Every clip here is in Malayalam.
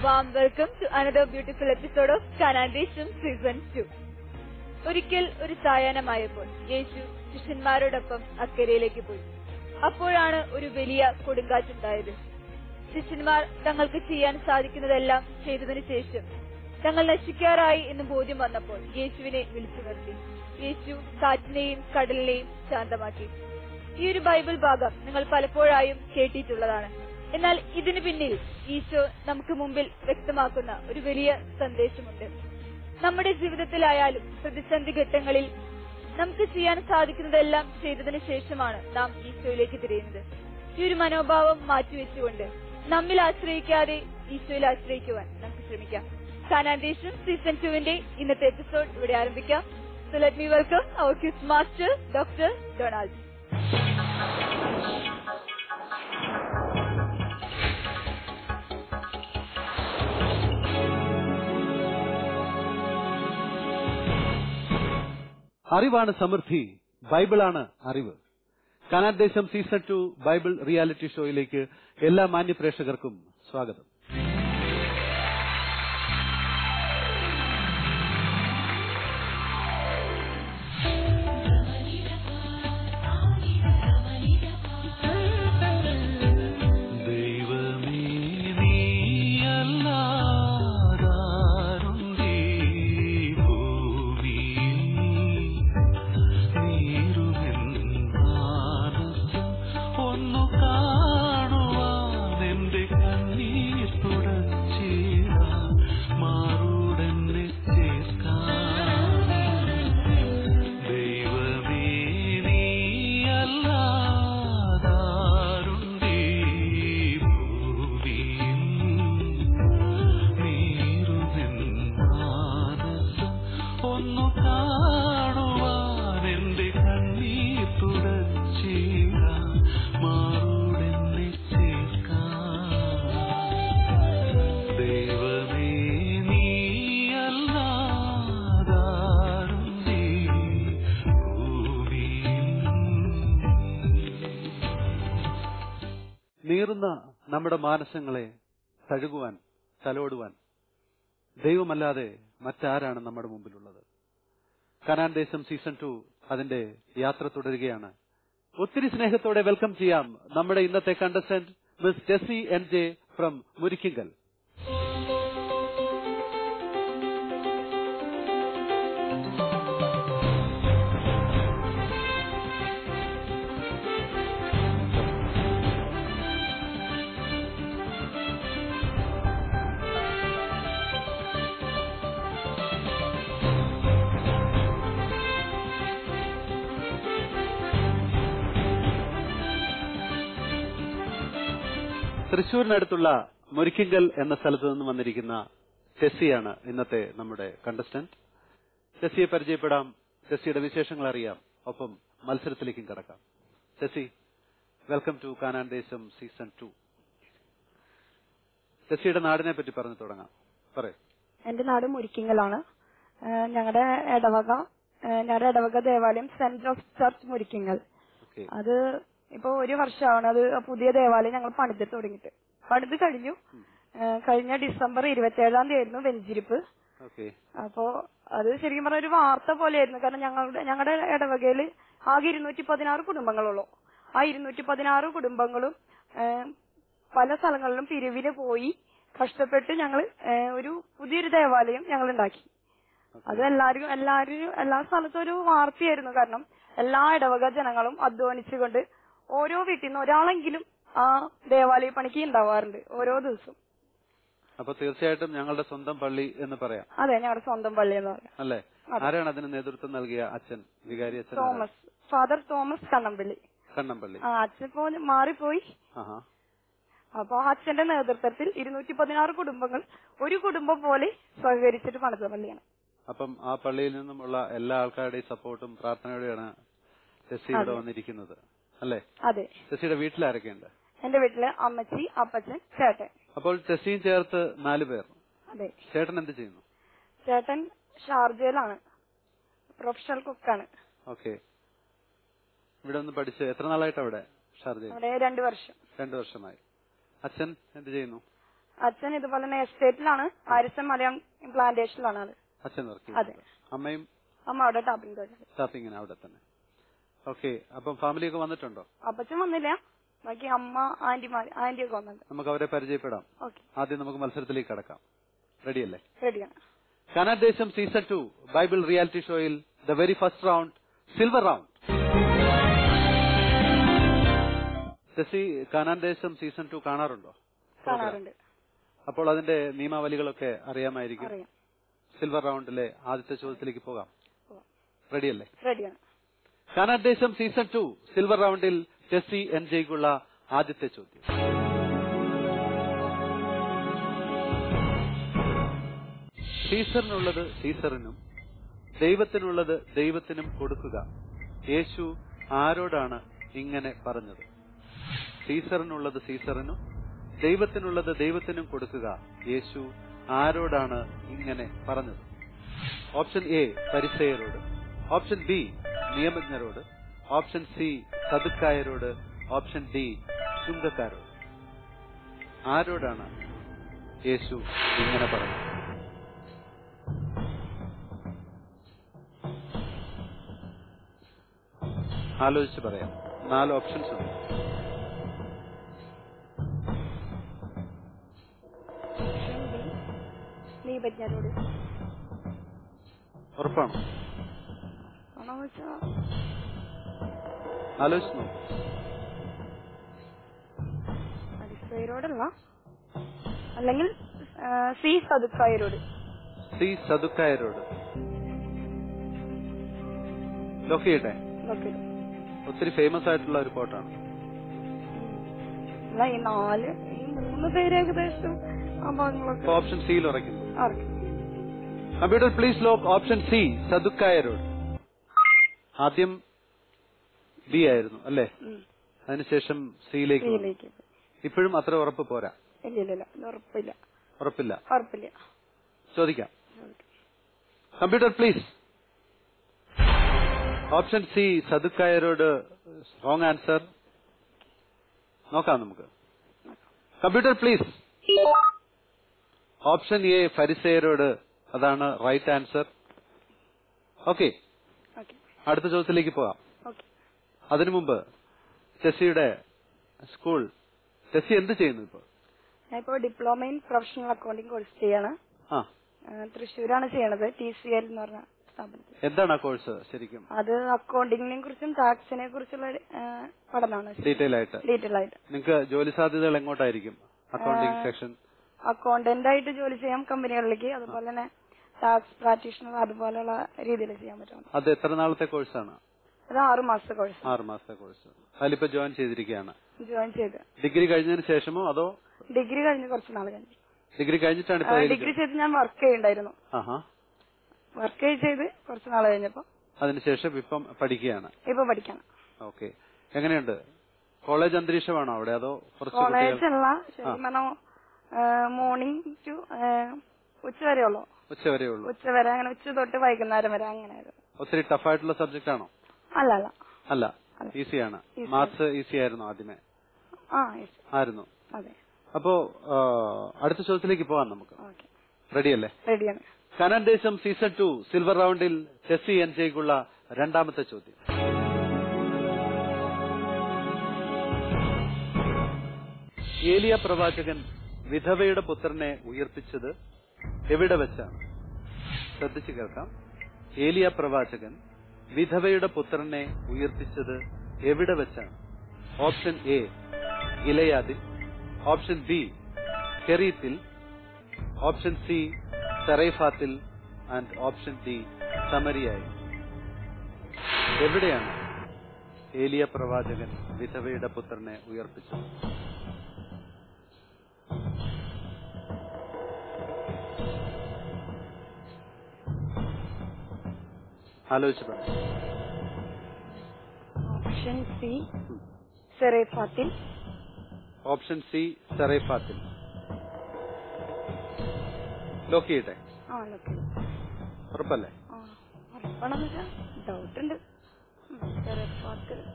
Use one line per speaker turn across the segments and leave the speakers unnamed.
warm welcome to another beautiful episode of Kanandesham Season 2. ഒരിക്കൽ ഒരു സായാഹ്നമായപ്പോൾ യേശു ശിഷ്യന്മാരോടൊപ്പം അക്കരയിലേക്ക് പോയി. അപ്പോഴാണ് ഒരു വലിയ കൊടുങ്കാറ്റുണ്ടായത്. ശിഷ്യന്മാർ തങ്ങൾക്ക് ചെയ്യാൻ സാധിക്കുന്നതെല്ലാം ചെയ്തതിനു ശേഷം തങ്ങൾ നശിക്കാറായി എന്ന് ബോധ്യം വന്നപ്പോൾ യേശുവിനെ വിളിച്ചു നിർത്തി. യേശു കാറ്റിനെയും കടലിനെയും ശാന്തമാക്കി. ഈ ഒരു ബൈബിൾ ഭാഗം നിങ്ങൾ പലപ്പോഴായും കേട്ടിട്ടുള്ളതാണ്. എന്നാൽ ഇതിനു പിന്നിൽ ഈശോ നമുക്ക് മുമ്പിൽ വ്യക്തമാക്കുന്ന ഒരു വലിയ സന്ദേശമുണ്ട്. നമ്മുടെ ജീവിതത്തിലായാലും പ്രതിസന്ധി ഘട്ടങ്ങളിൽ നമുക്ക് ചെയ്യാൻ സാധിക്കുന്നതെല്ലാം ചെയ്തതിനു ശേഷമാണ് നാം ഈശോയിലേക്ക് തിരിയുന്നത്. ഈ ഒരു മനോഭാവം മാറ്റിവെച്ചുകൊണ്ട് നമ്മിൽ ആശ്രയിക്കാതെ ഈശോയിൽ ആശ്രയിക്കുവാൻ നമുക്ക് ശ്രമിക്കാം. കാനാൻദേശം സീസൺ 2 ഇന്നത്തെ എപ്പിസോഡ് ഇവിടെ ആരംഭിക്കാം. So let me welcome our quiz master, Dr. Donald.
അറിവാണ് സമൃദ്ധി, ബൈബിളാണ് അറിവ്. കാനാൻദേശം സീസൺ 2 ബൈബിൾ റിയാലിറ്റി ഷോയിലേക്ക് എല്ലാ മാന്യ പ്രേക്ഷകർക്കും സ്വാഗതം. നീറുന്ന നമ്മുടെ മാനസങ്ങളെ തഴുകുവാൻ, തലോടുവാൻ ദൈവമല്ലാതെ മറ്റാരാണ് നമ്മുടെ മുമ്പിലുള്ളത്? കാനാൻദേശം സീസൺ 2 അതിന്റെ യാത്ര തുടരുകയാണ്. ഒത്തിരി സ്നേഹത്തോടെ വെൽക്കം ചെയ്യാം നമ്മുടെ ഇന്നത്തെ contestant miss Tessie NJ from Murikkingal. തൃശൂരിനടുത്തുള്ള മുരിക്കിങ്കൽ എന്ന സ്ഥലത്ത് നിന്ന് വന്നിരിക്കുന്ന ടെസ്സിയാണ് ഇന്നത്തെ നമ്മുടെ കണ്ടസ്റ്റന്റ്. ടെസ്സിയെ പരിചയപ്പെടാം, ടെസ്സിയുടെ വിശേഷങ്ങൾ അറിയാം, ഒപ്പം മത്സരത്തിലേക്കും കടക്കാം. Tessie, welcome to Kanaandesham season 2. ടെസ്സിയുടെ നാടിനെ പറ്റി പറഞ്ഞു തുടങ്ങാം. പറയൂ.
എന്റെ നാട് മുരിക്കിങ്കലാണ്. ഞങ്ങളുടെ ഇടവക ദേവാലയം സെന്റ് ജോസഫ് ചർച്ച് മുരിക്കിങ്കൽ. അത് ഇപ്പൊ ഒരു വർഷമാണ് അത് പുതിയ ദേവാലയം ഞങ്ങൾ പണിത് കഴിഞ്ഞു. കഴിഞ്ഞ ഡിസംബർ 27 ആയിരുന്നു വെഞ്ചിരിപ്പ്. അപ്പോ അത് ശരിക്കും പറഞ്ഞ ഒരു വാർത്ത പോലെയായിരുന്നു. കാരണം ഞങ്ങളുടെ ഇടവകയിൽ ആകെ 216 കുടുംബങ്ങളുള്ളൂ. ആ 216 കുടുംബങ്ങളും പല സ്ഥലങ്ങളിലും പിരിവിന് പോയി കഷ്ടപ്പെട്ട് ഞങ്ങൾ ഒരു പുതിയൊരു ദേവാലയം ഞങ്ങൾ ഉണ്ടാക്കി. അത് എല്ലാ സ്ഥലത്തും ഒരു വാർത്തയായിരുന്നു. കാരണം എല്ലാ ഇടവക ജനങ്ങളും അധ്വാനിച്ചുകൊണ്ട് ഓരോ വീട്ടിൽ നിന്ന് ഒരാളെങ്കിലും ആ ദേവാലയ പണിക്ക് ഉണ്ടാവാറുണ്ട് ഓരോ ദിവസവും.
അപ്പൊ തീർച്ചയായിട്ടും ഞങ്ങളുടെ സ്വന്തം പള്ളി എന്ന് പറയാം.
അതെ, ഞങ്ങളുടെ സ്വന്തം പള്ളി എന്ന് പറയാം.
അല്ലേ? ആരാണ് അതിന് നേതൃത്വം നൽകിയ അച്ഛൻ? വികാരി അച്ഛൻ
ഫാദർ തോമസ് കണ്ണമ്പള്ളി. അച്ഛൻ ഇപ്പോ മാറിപ്പോയി. അപ്പൊ അച്ഛന്റെ നേതൃത്വത്തിൽ 216 കുടുംബങ്ങൾ ഒരു കുടുംബം പോലെ സഹകരിച്ചിട്ട് പണിത പള്ളിയാണ്.
അപ്പം ആ പള്ളിയിൽ നിന്നുമുള്ള എല്ലാ ആൾക്കാരുടെയും സപ്പോർട്ടും പ്രാർത്ഥനയോടെയാണ് ടെസ്സി ഇവിടെ വന്നിരിക്കുന്നത്, അല്ലേ?
അതെ.
ടെസ്സിയുടെ വീട്ടിൽ ആരൊക്കെയുണ്ട്?
എന്റെ വീട്ടില് അമ്മച്ചി, അപ്പച്ചൻ, ചേട്ടൻ.
അപ്പോൾ ടെസ്സിയും ചേർത്ത് 4 പേർ.
അതെ.
ചേട്ടൻ എന്ത് ചെയ്യുന്നു?
ചേട്ടൻ ഷാർജയിലാണ്, പ്രൊഫഷണൽ കുക്കാണ്.
ഓക്കെ. ഇവിടെ ഒന്ന് പഠിച്ച് എത്ര നാളായിട്ട് അവിടെ ഷാർജയിൽ?
2 വർഷം.
2 വർഷമായി. അച്ഛൻ എന്ത് ചെയ്യുന്നു?
അച്ഛൻ ഇതുപോലെ തന്നെ എസ്റ്റേറ്റിലാണ്, ഹാരിസൺ മലയാളം പ്ലാന്റേഷനിലാണ് അത്.
അച്ഛൻ വർക്ക്
അതെ.
അമ്മയും?
അമ്മ അവിടെ
ടാപ്പിങ്ങിന് അവിടെ തന്നെ. ഓക്കെ. അപ്പം ഫാമിലിയൊക്കെ വന്നിട്ടുണ്ടോ?
അപ്പച്ചൻ വന്നില്ല, ബാക്കി അമ്മ ആന്റിയൊക്കെ വന്നിട്ടുണ്ട്.
നമുക്ക് അവരെ പരിചയപ്പെടാം.
ഓക്കെ.
ആദ്യം നമുക്ക് മത്സരത്തിലേക്ക് കടക്കാം. റെഡിയല്ലേ?
റെഡിയാണ്.
കനാൻ ദേശം സീസൺ 2 ബൈബിൾ റിയാലിറ്റി ഷോയിൽ the very first round, silver round. Shashi, Canaan ദേശം സീസൺ 2 കാണാറുണ്ടോ?
കാണാറുണ്ട്.
അപ്പോൾ അതിന്റെ നിയമാവലികളൊക്കെ അറിയാമായിരിക്കും.
അറിയാം.
സിൽവർ റൗണ്ടിലെ ആദ്യത്തെ ചോദ്യത്തിലേക്ക് പോകാം. റെഡിയല്ലേ?
റെഡിയാണ്.
കനാൻ ദേശം സീസൺ 2 സിൽവർ റൗണ്ടിൽ ടെസ്സി എൻ ജെയ്ക്കുള്ള ആദ്യത്തെ ചോദ്യം. സീസറിനുള്ളത് സീസറിനും ദൈവത്തിനുള്ളത് ദൈവത്തിനും കൊടുക്കുക. യേശു ആരോടാണ് ഇങ്ങനെ പറഞ്ഞത്? സീസറിനുള്ളത് സീസറിനും ദൈവത്തിനുള്ളത് ദൈവത്തിനും കൊടുക്കുക. യേശു ആരോടാണ് ഇങ്ങനെ പറഞ്ഞത്? ഓപ്ഷൻ എ ഫരിസേയരോട്, ഓപ്ഷൻ ബി നിയമജ്ഞരോട്, ഓപ്ഷൻ സി സദുക്കായരോട്, ഓപ്ഷൻ ഡി ചുങ്കക്കാരോട്. ആരോടാണ് യേശു ഇങ്ങനെ പറഞ്ഞത്? ആലോചിച്ച് പറയാം. 4 ഓപ്ഷൻസ് ഉണ്ട്. ഉറപ്പാണോ? ആലോചിച്ച് നോക്കൂ.
ഫരിസേയരോടല്ല, അല്ലെങ്കിൽ സി സദുക്കായരോട്.
സി സദുക്കായരോട്. ലോക്ക് ചെയ്യട്ടെ? ഒത്തിരി ഫേമസ് ആയിട്ടുള്ള ഒരു കോട്ടാണ്.
ഈ 3 പേര് ഏകദേശം
ഓപ്ഷൻ സിയിൽ ഉറയ്ക്കുന്നു. Computer please lock option C സദുക്കായരോട്. ആദ്യം ബി ആയിരുന്നു അല്ലേ? അതിനുശേഷം സിയിലേക്ക്. ഇപ്പോഴും അത്ര ഉറപ്പ് പോരാ? ഉറപ്പില്ല. ചോദിക്കാം. Computer please. ഓപ്ഷൻ സി സദുക്കായരോട് റോങ് ആൻസർ. നോക്കാം നമുക്ക്. Computer please. ഓപ്ഷൻ എ ഫരിസേയരോട്, അതാണ് റൈറ്റ് ആൻസർ. ഓക്കെ, അടുത്ത ചോദ്യത്തിലേക്ക് പോകാം. അതിനു മുമ്പ് ടെസ്സിയുടെ സ്കൂൾ, ടെസ്സി എന്ത് ചെയ്യുന്നു ഇപ്പോൾ?
ഞാൻ ഇപ്പോൾ diploma in professional accounting course ചെയ്യാണ്. തൃശ്ശൂരാണ് ചെയ്യണത്, TCL എന്ന് പറഞ്ഞ സ്ഥാപനത്തിൽ.
എന്താണ് ആ കോഴ്സ് ശരിക്കും?
അത് അക്കൗണ്ടിങ്ങിനെ കുറിച്ചും ടാക്സിനെ കുറിച്ചുള്ള പഠനമാണ്.
ഡീറ്റെയിൽ ആയിട്ട്. നിങ്ങൾക്ക് ജോലി സാധ്യതകൾ എങ്ങോട്ടായിരിക്കും? അക്കൗണ്ടിംഗ് സെക്ഷൻ
അക്കൗണ്ടന്റ് ആയിട്ട് ജോലി ചെയ്യാം കമ്പനികളിലേക്ക്, അതുപോലെ തന്നെ ടാക്സ് പ്രാക്ടീഷണർ അതുപോലെയുള്ള രീതിയിൽ ചെയ്യാൻ പറ്റും.
അത് എത്ര നാളത്തെ കോഴ്സാണ്?
അത് 6 മാസത്തെ കോഴ്സ്.
6 മാസത്തെ കോഴ്സ്. അതിലിപ്പോ ജോയിൻ ചെയ്തിരിക്കുകയാണ്.
ജോയിൻ ചെയ്ത്.
ഡിഗ്രി കഴിഞ്ഞതിന് ശേഷമോ അതോ?
ഡിഗ്രി കഴിഞ്ഞ് കുറച്ച് നാൾ കഴിഞ്ഞു.
ഡിഗ്രി കഴിഞ്ഞിട്ടാണ്?
ഡിഗ്രി ചെയ്ത് ഞാൻ വർക്ക് ചെയ്യുന്നുണ്ടായിരുന്നു. വർക്ക് ചെയ്ത് കുറച്ച് നാൾ കഴിഞ്ഞപ്പോ
അതിനുശേഷം ഇപ്പം പഠിക്കുകയാണ്.
ഇപ്പൊ പഠിക്കണം.
ഓക്കെ. എങ്ങനെയുണ്ട്? കോളേജ് അന്തരീക്ഷമാണോ അവിടെ അതോ?
കോളേജ് അല്ല, ശരിക്കും പറഞ്ഞാൽ മോർണിംഗ് ടു ഉച്ചവരെ ഉള്ളൂ. ഉച്ചവരെ, അങ്ങനെ ഉച്ച തൊട്ട് വൈകുന്നേരം വരെ അങ്ങനെ.
ഒത്തിരി ടഫായിട്ടുള്ള സബ്ജക്റ്റ് ആണോ? അല്ല, ഈസിയാണ്. മാത്സ് ഈസി ആയിരുന്നു ആദ്യമേ? ആയിരുന്നു. അപ്പോ അടുത്ത ചോദ്യത്തിലേക്ക് പോവാം നമുക്ക്. റെഡിയല്ലേ?
റെഡിയാണ്.
കനാൻ ദേശം സീസൺ 2 സിൽവർ റൗണ്ടിൽ ടെസ്സി എൻ ജെയ്ക്കുള്ള രണ്ടാമത്തെ ചോദ്യം. ഏലിയ പ്രവാചകൻ വിധവയുടെ പുത്രനെ ഉയർപ്പിച്ചത് എവിടെ വെച്ചാണ്? ശ്രദ്ധിച്ചു കേൾക്കാം. ഏലിയ പ്രവാചകൻ വിധവയുടെ പുത്രനെ ഉയർപ്പിച്ചത് എവിടെ വെച്ചാണ്? ഓപ്ഷൻ എ ഗിലയാദിൽ, ഓപ്ഷൻ ബി കെരീത്തിൽ, ഓപ്ഷൻ സി സറൈഫാത്തിൽ ആൻഡ് ഓപ്ഷൻ ഡി സമരിയായി. എവിടെയാണ് ഏലിയ പ്രവാചകൻ വിധവയുടെ പുത്രനെ ഉയർപ്പിച്ചത്? ആലോചിച്ച് പറയാം.
ഓപ്ഷൻ സി സറൈഫാത്തിൽ.
ഓപ്ഷൻ സി സറൈഫാത്തിൽ. ലോക്ക് ചെയ്യട്ടെ? ഉറപ്പല്ലേ?
ഡൗട്ടുണ്ട്.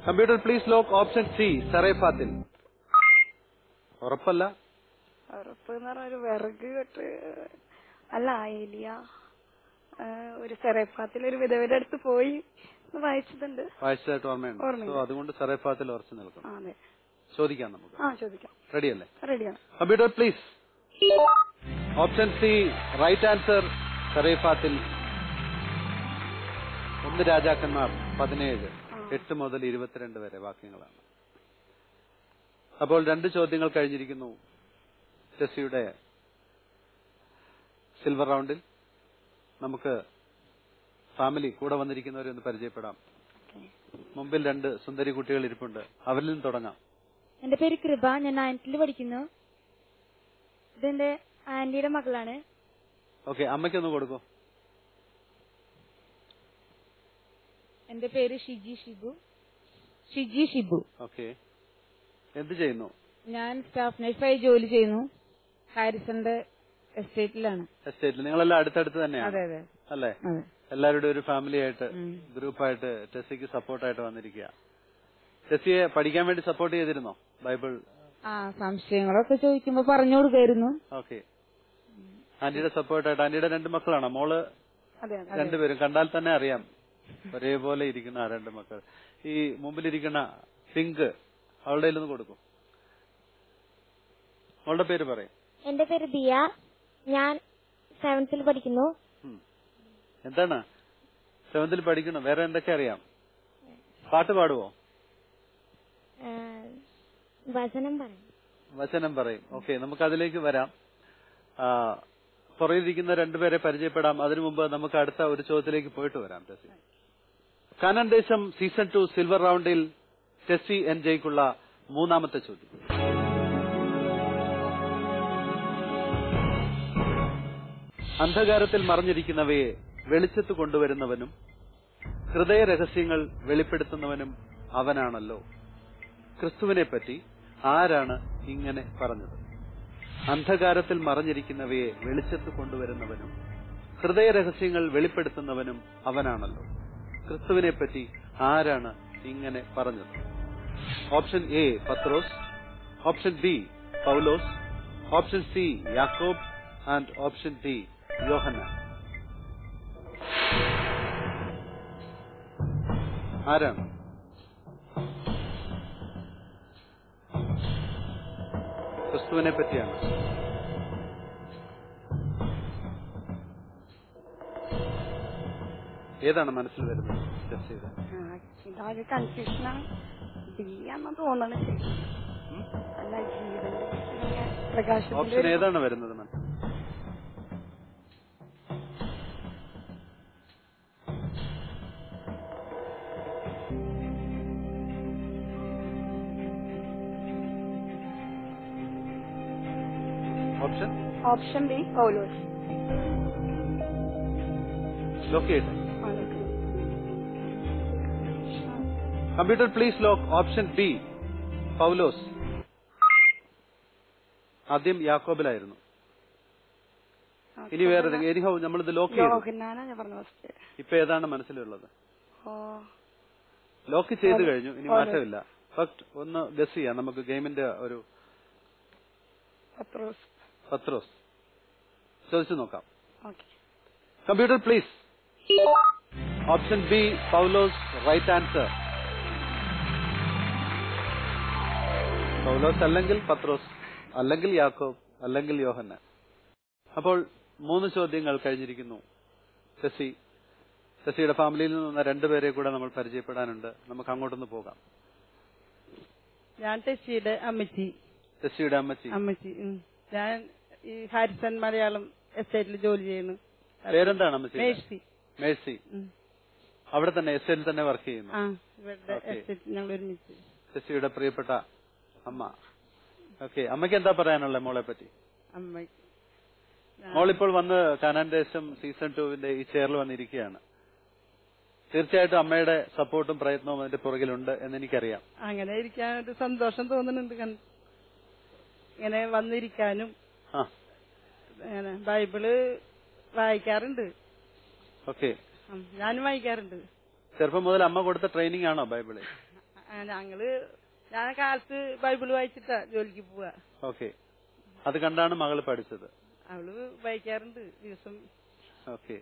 Computer please lock option C സറൈഫാത്തിൽ. ഉറപ്പല്ല?
ഉറപ്പ് എന്ന് പറഞ്ഞ ഒരു വിറക് കെട്ട് അല്ല ഏലിയ ഒരു സെറേഫാത്തിൽ ഒരു വിധവയുടെ അടുത്ത് പോയി വായിച്ചിട്ടുണ്ട്.
വായിച്ചതായിട്ട് ഓർമ്മയുണ്ട്. അതുകൊണ്ട് സെറേഫാത്തിൽ ഉറച്ചു നിൽക്കണം.
അതെ.
ചോദിക്കാം നമുക്ക്.
ചോദിക്കാം.
റെഡിയല്ലേ?
റെഡിയാണ്.
Computer please. Option C right answer സെറേഫാത്തിൽ 1 രാജാക്കന്മാർ 17 8 മുതൽ 22 വരെ വാക്യങ്ങളാണ്. അപ്പോൾ 2 ചോദ്യങ്ങൾ കഴിഞ്ഞിരിക്കുന്നു ചെസ്സിയുടെ സിൽവർ റൗണ്ടിൽ. നമുക്ക് ഫാമിലി കൂടെ വന്നിരിക്കുന്നവരെ ഒന്ന് പരിചയപ്പെടാം. മുമ്പിൽ 2 സുന്ദരി കുട്ടികൾ ഇരിപ്പുണ്ട്. അവരിൽ നിന്ന് തുടങ്ങാം.
എന്റെ പേര് കൃപ. ഞാൻ 9th പഠിക്കുന്നു. ഇതെന്റെ ആന്റിയുടെ മകളാണ്.
ഓക്കെ, അമ്മയ്ക്കൊന്ന് കൊടുക്കൂ.
എന്റെ പേര് ഷിജി ഷിബു.
ഓക്കെ, എന്ത് ചെയ്യുന്നു?
ഞാൻ സ്റ്റാഫ് നഴ്സായി ജോലി ചെയ്യുന്നു. ഹാരിസന്റെ എസ്റ്റേറ്റിലാണ്.
നിങ്ങളെല്ലാം അടുത്തടുത്ത് തന്നെയാണ്?
അതെ അതെ.
അല്ലേ? എല്ലാവരുടെ ഒരു ഫാമിലി ആയിട്ട് ഗ്രൂപ്പായിട്ട് ടെസ്സിക്ക് സപ്പോർട്ടായിട്ട് വന്നിരിക്കുക. ടെസ്സിയെ പഠിക്കാൻ വേണ്ടി സപ്പോർട്ട് ചെയ്തിരുന്നോ? ബൈബിൾ
സംശയങ്ങളൊക്കെ ചോദിക്കുമ്പോ പറഞ്ഞു കൊടുക്കായിരുന്നു.
ഓക്കെ, ആന്റിയുടെ സപ്പോർട്ടായിട്ട്. ആന്റിയുടെ 2 മക്കളാണോ? മോള്? രണ്ടുപേരും കണ്ടാൽ തന്നെ അറിയാം ഒരേപോലെ ഇരിക്കുന്ന 2 മക്കൾ. ഈ മുമ്പിലിരിക്കുന്ന പിങ്ക് അവളുടെ ഒന്ന് കൊടുക്കും. അവളുടെ പേര് പറയും.
എന്റെ പേര് ദിയ. ഞാൻ 7th പഠിക്കുന്നു.
എന്താണ് 7th പഠിക്കുന്നു? വേറെ എന്തൊക്കെ അറിയാം? പാട്ട് പാടുവോ? വചനം പറയും. ഓക്കെ, നമുക്ക് അതിലേക്ക് വരാം. പുറകിലിരിക്കുന്ന 2 പേരെ പരിചയപ്പെടാം. അതിനു മുമ്പ് നമുക്ക് അടുത്ത ഒരു ചോദ്യത്തിലേക്ക് പോയിട്ട് വരാം. ടെസ്സി, കാനാൻ ദേശം സീസൺ 2 സിൽവർ റൗണ്ടിൽ ടെസ്സി എൻ ജയ്ക്കുള്ള 3ാമത്തെ ചോദ്യം. അന്ധകാരത്തിൽ മറഞ്ഞിരിക്കുന്നവയെ വെളിച്ചത്ത് കൊണ്ടുവരുന്നവനും ഹൃദയ രഹസ്യങ്ങൾ വെളിപ്പെടുത്തുന്നവനും അവനാണല്ലോ. ക്രിസ്തുവിനെ പറ്റി ആരാണ് ഇങ്ങനെ പറഞ്ഞത്? അന്ധകാരത്തിൽ മറഞ്ഞിരിക്കുന്നവയെ വെളിച്ചത്ത് കൊണ്ടുവരുന്നവനും ഹൃദയ രഹസ്യങ്ങൾ വെളിപ്പെടുത്തുന്നവനും അവനാണല്ലോ. ക്രിസ്തുവിനെ പറ്റി ആരാണ് ഇങ്ങനെ പറഞ്ഞത്? Option A Pathros, option B Paulose, option C Yakob and option D Yohannan. ആരാണ്? ക്രിസ്തുവിനെ പറ്റിയാണ്. ഏതാണ് മനസ്സിൽ വരുന്നത്?
ഇതാകെ കൺഫ്യൂഷനാണ്. ബിയാന്ന് തോന്നണ. അല്ല, ജീവിതം
ഓപ്ഷൻ ഏതാണ് വരുന്നത്?
Option B Paulose.
Locate. Computer please lock option B Paulose. ആദ്യം യാക്കോബിലായിരുന്നു. ഇനി വേറെ നമ്മളിത് ലോക്ക് ചെയ്തു. ഇപ്പൊ ഏതാണ് മനസ്സിലുള്ളത്? ലോക്ക് ചെയ്ത് കഴിഞ്ഞു. ഇനി മാറ്റമില്ല. ഫസ്റ്റ് ഒന്ന് ഗസ് ചെയ്യാം. നമുക്ക് ഗെയിമിന്റെ ഒരു പത്രോസ് ചോദിച്ചു നോക്കാം. Computer please. Option B Paulose right answer. Paulose അല്ലെങ്കിൽ പത്രോസ്, അല്ലെങ്കിൽ യാക്കോബ്, അല്ലെങ്കിൽ യോഹന്നാൻ. അപ്പോൾ 3 ചോദ്യങ്ങൾ കഴിഞ്ഞിരിക്കുന്നു. ടെസ്സിയുടെ ഫാമിലിയിൽ നിന്ന് 2 പേരെ കൂടെ നമ്മൾ പരിചയപ്പെടാനുണ്ട്. നമുക്ക് അങ്ങോട്ടൊന്ന് പോകാം.
ഞാൻ ടെസ്സിയുടെ അമ്മച്ചി. ഞാൻ ഈ ഹാരിസൺ മലയാളം എസ്റ്റേറ്റിൽ ജോലി ചെയ്യുന്നു.
പേരെന്താണ് അമ്മച്ചി? മേഴ്സി. അവിടെ തന്നെ എസ്റ്റേറ്റിൽ തന്നെ വർക്ക് ചെയ്യുന്നു.
ഞങ്ങൾ ഒരുമിച്ച്.
ടെസ്സിയുടെ പ്രിയപ്പെട്ട അമ്മ. ഓക്കെ, അമ്മയ്ക്ക് എന്താ പറയാനുള്ളത് മോളെ പറ്റി? മോളിപ്പോൾ വന്ന് കാനാൻ ദേശം സീസൺ 2 ഈ ചെയറിൽ വന്നിരിക്കുകയാണ്. തീർച്ചയായിട്ടും അമ്മയുടെ സപ്പോർട്ടും പ്രയത്നവും അതിന്റെ പുറകിലുണ്ട് എന്ന് എനിക്കറിയാം.
അങ്ങനെ ഇരിക്കാനൊരു സന്തോഷം തോന്നുന്നുണ്ട്. ഇങ്ങനെ വന്നിരിക്കാനും ബൈബിള് വായിക്കാറുണ്ട്.
ഓക്കെ,
ഞാനും വായിക്കാറുണ്ട്.
ചെറുപ്പം മുതൽ അമ്മ കൊടുത്ത ട്രെയിനിങ് ആണോ ബൈബിള്?
ഞാൻ കാലത്ത് ബൈബിള് വായിച്ചിട്ടാ ജോലിക്ക് പോവാ.
ഓക്കെ, അത് കണ്ടാണ് മകള് പഠിച്ചത്.
അവള് വായിക്കാറുണ്ട് ദിവസം.
ഓക്കെ.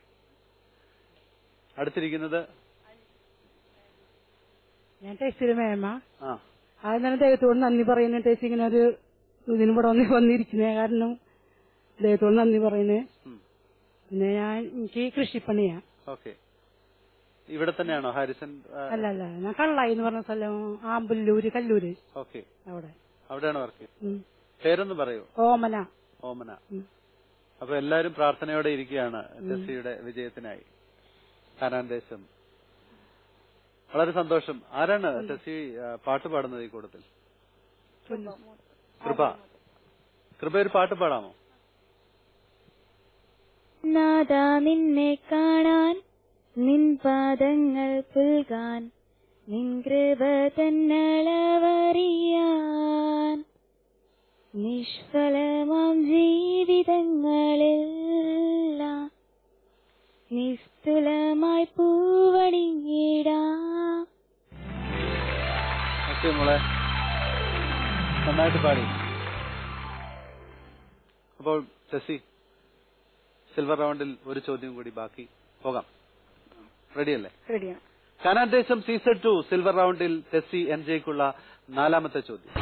അടുത്തിരിക്കുന്നത്
ഞാൻ ടെസ്റ്റിലെ മേമ.
ആ,
ആദ്യം തന്നെ ദൈവത്തോട് നന്ദി പറയുന്നു. ടെസ്റ്റ് ഇങ്ങനെ ഒരു ഇതിന് ഇവിടെ വന്നിരിക്കുന്നേ കാരണം ദൈവത്തോട് നന്ദി പറയുന്നേ. പിന്നെ എനിക്ക് കൃഷിപ്പണിയാ.
ഓക്കെ. ഇവിടെ തന്നെയാണോ ഹാരിസൺ?
അല്ല ഞാൻ കള്ളായി എന്ന് പറഞ്ഞ സ്ഥലം ആമ്പല്ലൂര് കല്ലൂര്.
ഓക്കെ.
അവിടെയാണ്
വർക്ക്. പേരൊന്ന് പറയൂ.
ഓമന.
അപ്പൊ എല്ലാരും പ്രാർത്ഥനയോടെ ഇരിക്കുകയാണ് ടെസ്സിയുടെ വിജയത്തിനായി. കാനാൻ ദേശം. വളരെ സന്തോഷം. ആരാണ് ടെസ്സി പാട്ട് പാടുന്നത് ഈ കൂട്ടത്തിൽ? കൃപ ഒരു പാട്ട് പാടാമോ?
നാദാ നിന്നെ കാണാൻ, നിൻ പാദങ്ങൾ പുൽകാൻ, നിൻ കൃപ തന്നളവറിയാൻ, നിഷ്ഫലമാം ജീവിതങ്ങളെല്ലാം നിസ്തുലമായി പൂവണിഞ്ഞിടാം.
മോളെ നന്നായിട്ട് പാടി. അപ്പോൾ ടെസ്സി, സിൽവർ റൗണ്ടിൽ ഒരു ചോദ്യം കൂടി ബാക്കി. പോകാം. റെഡിയല്ലേ?
റെഡിയാണ്.
കാനാൻ ദേശം സീസൺ 2 സിൽവർ റൗണ്ടിൽ ടെസ്സി എൻജെയ്ക്കുള്ള 4ാമത്തെ ചോദ്യം.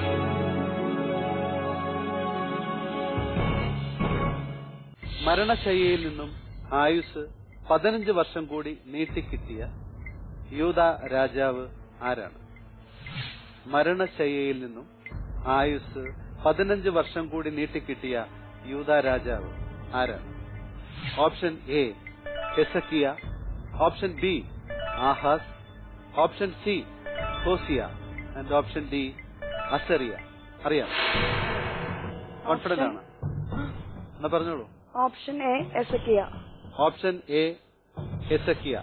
മരണശയ്യയിൽ നിന്നും ആയുസ് 15 വർഷം കൂടി നീട്ടിക്കിട്ടിയ യൂദാ രാജാവ് ആരാണ്? മരണശയ്യയിൽ നിന്നും ആയുസ് 15 വർഷം കൂടി നീട്ടിക്കിട്ടിയ യൂദാ രാജാവ് ആരാണ്? Option A Hesakkiya, option B Ahas, option C Hosiya and option D Asariya. അറിയാം? കോൺഫിഡന്റ് ആണ്? എന്നാ പറഞ്ഞോളൂ.
Option A Hesakkiya.
Option A Hesakkiya.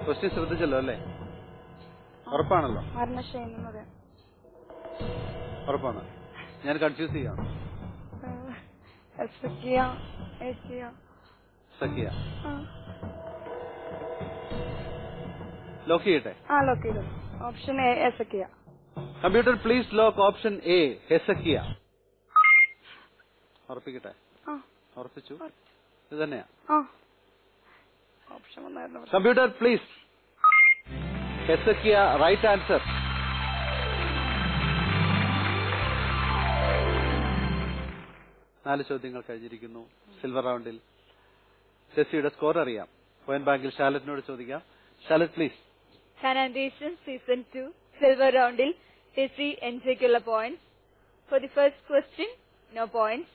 Question ശ്രദ്ധിച്ചല്ലോ അല്ലേ? ഉറപ്പാണല്ലോ? ഉറപ്പാണ്. ഞാൻ കൺഫ്യൂസ് ചെയ്യാണ്. ലോക്ക് ചെയ്യട്ടെ?
Option A Hesakkiya.
Computer please lock option A Hesakkiya. ഉറപ്പിക്കട്ടെ? ഉറപ്പിച്ചു. ഇത് തന്നെയാ computer please. Hesakkiya right answer. നാല് ചോദ്യങ്ങൾ കഴിഞ്ഞിരിക്കുന്നു സിൽവർ റൗണ്ടിൽ. ടെസ്സിയുടെ സ്കോർ അറിയാം. പോയിന്റ് ബാങ്കിൽ ഷാലറ്റിനോട് ചോദിക്കാം. ഷാലറ്റ് പ്ലീസ്.
കാനാൻ ദേശം സീസൺ 2 സിൽവർ റൗണ്ടിൽ ടെസ്സി എൻജെയ്ക്കുള്ള points. For the first question no points.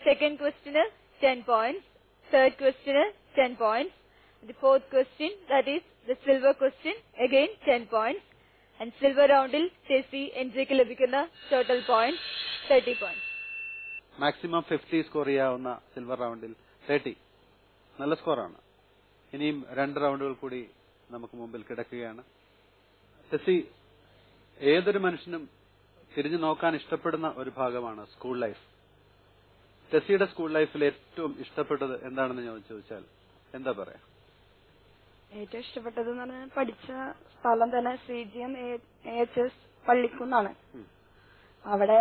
Second ക്വസ്റ്റ്യന് 10 points. Third question 10 points. The fourth question, that is the silver question, again 10 points. And silver roundil Tessie എൻജെയ്ക്ക് ലഭിക്കുന്ന total points 30 points.
Maximum 50 score ചെയ്യാവുന്ന സിൽവർ റൗണ്ടിൽ 30. നല്ല സ്കോറാണ്. ഇനിയും 2 റൗണ്ടുകൾ കൂടി നമുക്ക് മുമ്പിൽ കിടക്കുകയാണ്. ടെസ്സി, ഏതൊരു മനുഷ്യനും തിരിഞ്ഞു നോക്കാൻ ഇഷ്ടപ്പെടുന്ന ഒരു ഭാഗമാണ് സ്കൂൾ ലൈഫ്. ടെസ്സിയുടെ സ്കൂൾ ലൈഫിൽ ഏറ്റവും ഇഷ്ടപ്പെട്ടത് എന്താണെന്ന് ഞാൻ ചോദിച്ചാൽ എന്താ പറയാ?
ഏറ്റവും ഇഷ്ടപ്പെട്ടത് എന്ന് പറഞ്ഞാൽ പഠിച്ച സ്ഥലം തന്നെ CGM AHS പള്ളിക്കുന്നാണ്. അവിടെ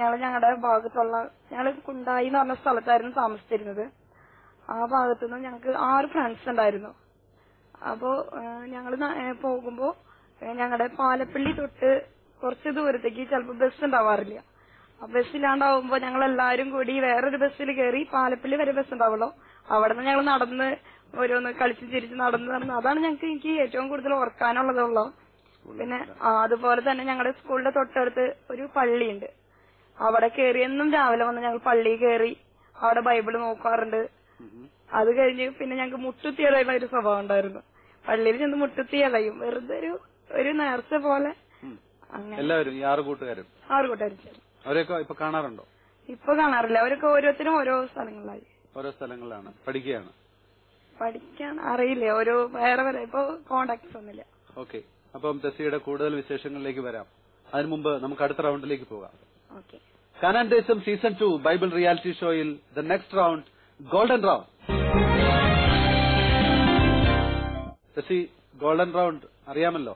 ഞങ്ങളുടെ ഭാഗത്തുള്ള ഞങ്ങൾ കുണ്ടായി എന്ന് പറഞ്ഞ സ്ഥലത്തായിരുന്നു താമസിച്ചിരുന്നത്. ആ ഭാഗത്തുനിന്ന് ഞങ്ങൾക്ക് 6 ഫ്രണ്ട്സ് ഉണ്ടായിരുന്നു. അപ്പോ ഞങ്ങൾ പോകുമ്പോ ഞങ്ങളുടെ പാലപ്പള്ളി തൊട്ട് കുറച്ച് ദൂരത്തേക്ക് ചിലപ്പോൾ ബസ് ഉണ്ടാവാറില്ല. ആ ബസ്സിലാണ്ടാവുമ്പോ ഞങ്ങൾ എല്ലാരും കൂടി വേറൊരു ബസ്സിൽ കയറി പാലപ്പള്ളി വരെ ബസ് ഉണ്ടാവുള്ളൂ. അവിടെ നിന്ന് ഞങ്ങൾ നടന്ന് ഓരോന്ന് കളിച്ച് ചിരിച്ച് നടന്ന് അതാണ് എനിക്ക് ഏറ്റവും കൂടുതൽ ഓർക്കാനുള്ളതുള്ളൂ. പിന്നെ അതുപോലെ തന്നെ ഞങ്ങളുടെ സ്കൂളിന്റെ തൊട്ടടുത്ത് ഒരു പള്ളിയുണ്ട്. അവിടെ കയറി എന്നും രാവിലെ വന്ന് ഞങ്ങൾ പള്ളിയിൽ കയറി അവിടെ ബൈബിള് നോക്കാറുണ്ട്. അത് കഴിഞ്ഞ് പിന്നെ ഞങ്ങൾക്ക് മുട്ടുത്തി ഇളയുന്ന ഒരു സ്വഭാവം ഉണ്ടായിരുന്നു. പള്ളിയിൽ ചെന്ന് മുട്ടുത്തി ഇളയും, വെറുതെ ഒരു നേർച്ച പോലെ. അങ്ങനെ
എല്ലാവരും 6 കൂട്ടുകാരും അവരൊക്കെ ഇപ്പൊ കാണാറുണ്ടോ?
ഇപ്പൊ കാണാറില്ല. അവരൊക്കെ ഓരോരുത്തരും ഓരോ സ്ഥലങ്ങളിലായി.
ഓരോ സ്ഥലങ്ങളിലാണ്. പഠിക്കാൻ
അറിയില്ല. ഓരോ വേറെ ഇപ്പൊ കോണ്ടാക്ട്സ് ഒന്നുമില്ല.
ഓക്കെ. അപ്പം ടെസ്സിയുടെ കൂടുതൽ വിശേഷങ്ങളിലേക്ക് വരാം. അതിനു മുമ്പ് നമുക്ക് അടുത്ത റൗണ്ടിലേക്ക് പോകാം. കാനാൻ ദേശം സീസൺ 2 ബൈബിൾ റിയാലിറ്റി ഷോയിൽ the next round golden round. Tessy, golden round അറിയാമല്ലോ?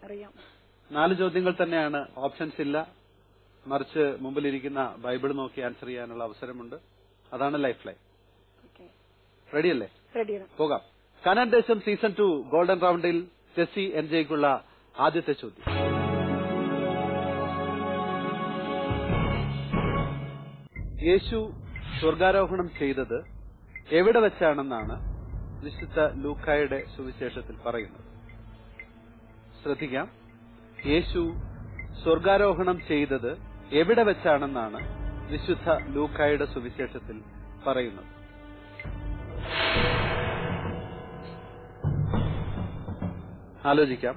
അറിയാം.
4 ചോദ്യങ്ങൾ തന്നെയാണ്, ഓപ്ഷൻസ് ഇല്ല. മറിച്ച് മുമ്പിലിരിക്കുന്ന ബൈബിൾ നോക്കി ആൻസർ ചെയ്യാനുള്ള അവസരമുണ്ട്. അതാണ് ലൈഫ് ലൈൻ. റെഡിയല്ലേ?
റെഡിയാണ്.
പോകാം. കാനാൻ ദേശം സീസൺ 2 ഗോൾഡൻ റൗണ്ടിൽ ടെസ്സി എൻജയ്ക്കുള്ള ആദ്യത്തെ ചോദ്യം. യേശു സ്വർഗാരോഹണം ചെയ്തത് എവിടെ വെച്ചാണെന്നാണ് വിശുദ്ധ ലൂക്കായുടെ സുവിശേഷത്തിൽ പറയുന്നത്? ശ്രദ്ധിക്കാം. യേശു സ്വർഗാരോഹണം ചെയ്തത് എവിടെ വെച്ചാണെന്നാണ് വിശുദ്ധ ലൂക്കായുടെ സുവിശേഷത്തിൽ പറയുന്നത്? ആലോചിക്കാം.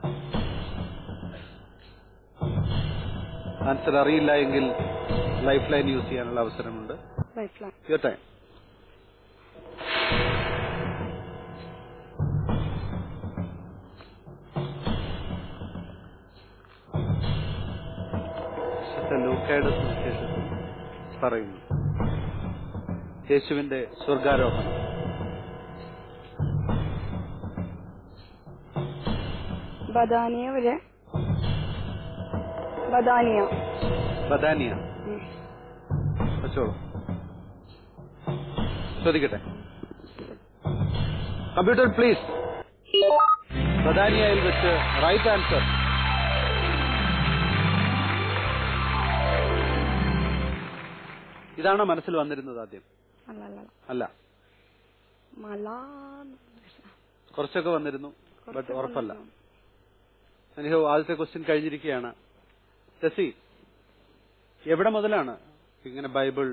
ആൻസർ അറിയില്ല എങ്കിൽ ലൈഫ് ലൈൻ യൂസ് ചെയ്യാനുള്ള അവസരമുണ്ട്. Your time. ലൂക്കയുടെ സുവിശേഷത്തിൽ പറയുന്നു യേശുവിന്റെ സ്വർഗാരോഹണം.
ബദാനിയ.
വെച്ചോളൂ. ചോദിക്കട്ടെ. Computer please. ബദാനിയയിൽ വെച്ച് റൈറ്റ് ആൻസർ. ഇതാണോ മനസ്സിൽ വന്നിരുന്നത് ആദ്യം? അല്ല, കുറച്ചൊക്കെ വന്നിരുന്നു, ബട്ട് ഉറപ്പല്ല. എനിഹോ ആദ്യത്തെ ക്വസ്റ്റ്യൻ കഴിഞ്ഞിരിക്കുകയാണ്. ടെസ്സി, എവിടെ മുതലാണ് ഇങ്ങനെ ബൈബിൾ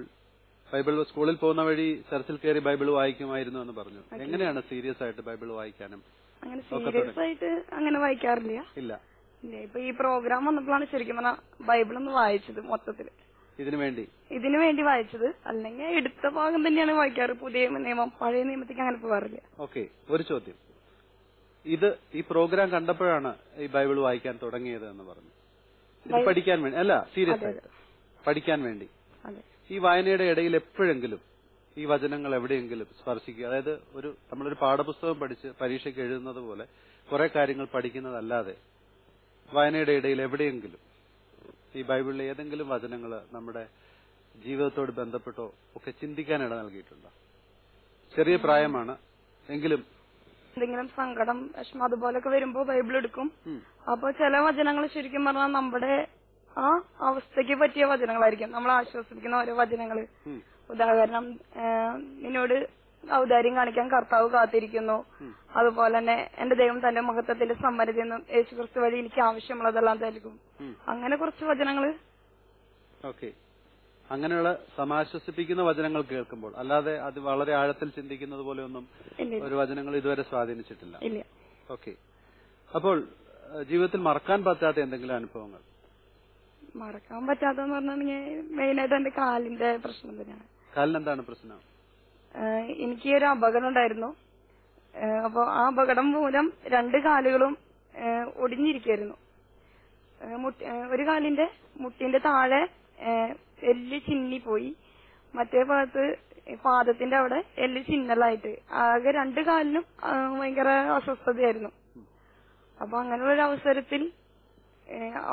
സ്കൂളിൽ പോകുന്ന വഴി ചർച്ചിൽ കയറി ബൈബിൾ വായിക്കുമായിരുന്നു എന്ന് പറഞ്ഞു. എങ്ങനെയാണ് സീരിയസ് ആയിട്ട് ബൈബിൾ വായിക്കാനും?
അങ്ങനെ സീരിയസ് ആയിട്ട് അങ്ങനെ വായിക്കാറില്ല.
ഇല്ല.
ഇപ്പൊ ഈ പ്രോഗ്രാം വന്നപ്പോഴാണ് ശരിക്കും പറഞ്ഞാൽ ബൈബിൾ ഒന്ന് വായിച്ചത് മൊത്തത്തില്. ഇതിനു വേണ്ടി വായിച്ചത്. അല്ലെങ്കിൽ എടുത്ത ഭാഗം തന്നെയാണ് വായിക്കാറ്. പുതിയ നിയമം, പഴയ നിയമത്തേക്ക് അങ്ങനെ പോകാറില്ല.
ഓക്കെ. ഒരു ചോദ്യം. ഈ പ്രോഗ്രാം കണ്ടപ്പോഴാണ് ഈ ബൈബിൾ വായിക്കാൻ തുടങ്ങിയത് എന്ന് പറഞ്ഞു. ഇത് പഠിക്കാൻ വേണ്ടി അല്ല, സീരിയസ് ആയിട്ട് പഠിക്കാൻ വേണ്ടി. ഈ വായനയുടെ ഇടയിൽ എപ്പോഴെങ്കിലും ഈ വചനങ്ങൾ എവിടെയെങ്കിലും സ്പർശിക്കുക, അതായത് നമ്മളൊരു പാഠപുസ്തകം പഠിച്ച് പരീക്ഷയ്ക്ക് എഴുതുന്നത് പോലെ കുറെ കാര്യങ്ങൾ പഠിക്കുന്നതല്ലാതെ വായനയുടെ ഇടയിൽ എവിടെയെങ്കിലും ഈ ബൈബിളിലെ ഏതെങ്കിലും വചനങ്ങൾ നമ്മുടെ ജീവിതത്തോട് ബന്ധപ്പെട്ടോ ഒക്കെ ചിന്തിക്കാൻ ഇട നൽകിയിട്ടുണ്ടോ? ചെറിയ പ്രായമാണ് എങ്കിലും
എന്തെങ്കിലും സങ്കടം, വിഷമം അതുപോലൊക്കെ വരുമ്പോ ബൈബിൾ എടുക്കും. അപ്പൊ ചില വചനങ്ങൾ ശരിക്കും പറഞ്ഞാൽ നമ്മുടെ ആ അവസ്ഥയ്ക്ക് പറ്റിയ വചനങ്ങളായിരിക്കും. നമ്മൾ ആശ്വസിപ്പിക്കുന്ന ഓരോ വചനങ്ങള്. ഉദാഹരണം, നിന്നോട് ഔദാര്യം കാണിക്കാൻ കർത്താവ് കാത്തിരിക്കുന്നു. അതുപോലെ തന്നെ എന്റെ ദൈവം തന്റെ മഹത്വത്തിന്റെ സമ്മതി എന്നും യേശുക്രിസ്തു വഴി എനിക്ക് ആവശ്യമുള്ളതെല്ലാം നൽകും. അങ്ങനെ കുറച്ച് വചനങ്ങള്.
ഓക്കെ. അങ്ങനെയുള്ള സമാശ്വസിപ്പിക്കുന്ന വചനങ്ങൾ കേൾക്കുമ്പോൾ അല്ലാതെ അത് വളരെ ആഴത്തിൽ ചിന്തിക്കുന്നത് പോലെ ഒന്നും ഒരു വചനങ്ങൾ ഇതുവരെ സ്വാധീനിച്ചിട്ടില്ല. ഓക്കെ. അപ്പോൾ ജീവിതത്തിൽ മറക്കാൻ പറ്റാത്ത എന്തെങ്കിലും അനുഭവങ്ങൾ?
മറക്കാൻ പറ്റാത്തെന്ന് പറഞ്ഞാൽ മെയിനായിട്ട് എന്റെ കാലിന്റെ പ്രശ്നം തന്നെയാണ്.
കാലിന് എന്താണ് പ്രശ്നം?
എനിക്ക് ഒരു അപകടം ഉണ്ടായിരുന്നു. അപ്പൊ ആ അപകടം മൂലം 2 കാലുകളും ഒടിഞ്ഞിരിക്കായിരുന്നു. ഒരു കാലിന്റെ മുട്ടിന്റെ താഴെ എല്ല് ചിന്നിപ്പോയി, മറ്റേ ഭാഗത്ത് പാദത്തിന്റെ അവിടെ എല്ല് ചിന്നലായിട്ട് ആകെ 2 കാലിനും ഭയങ്കര അസ്വസ്ഥതയായിരുന്നു. അപ്പൊ അങ്ങനെയുള്ള ഒരു അവസരത്തിൽ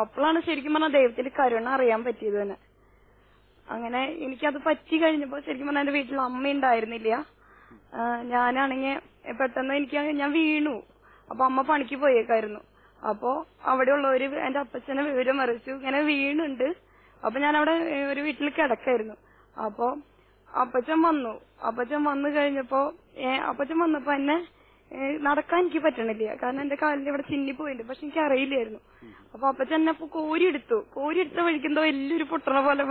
അപ്പോഴാണ് ശരിക്കും പറഞ്ഞാൽ ദൈവത്തിൽ കരുണ അറിയാൻ പറ്റിയത് തന്നെ. അങ്ങനെ എനിക്കത് പറ്റി കഴിഞ്ഞപ്പോ ശരിക്കും പറഞ്ഞാൽ എന്റെ വീട്ടിൽ അമ്മ ഉണ്ടായിരുന്നില്ല. ഞാനാണെങ്കിൽ പെട്ടെന്ന് ഞാൻ വീണു. അപ്പൊ അമ്മ പണിക്ക് പോയേക്കായിരുന്നു. അപ്പോ അവിടെയുള്ളവര് എന്റെ അപ്പച്ചനെ വിവരം അറിയിച്ചു, ഇങ്ങനെ വീണുണ്ട്. അപ്പൊ ഞാൻ അവിടെ ഒരു വീട്ടിൽ കിടക്കായിരുന്നു. അപ്പൊ അപ്പച്ചൻ വന്നു കഴിഞ്ഞപ്പോ അപ്പച്ചൻ വന്നപ്പോ എന്നെ നടക്കാൻ എനിക്ക് പറ്റണില്ല, കാരണം എന്റെ കാലിൽ ഇവിടെ ചിന്നിപ്പോയിട്ടുണ്ട്. പക്ഷെ എനിക്ക് അറിയില്ലായിരുന്നു. അപ്പൊ അപ്പച്ചൻ എന്നെ കോരിയെടുത്ത വഴിക്കെന്തോ വലിയൊരു പൊട്ടണ പോലെ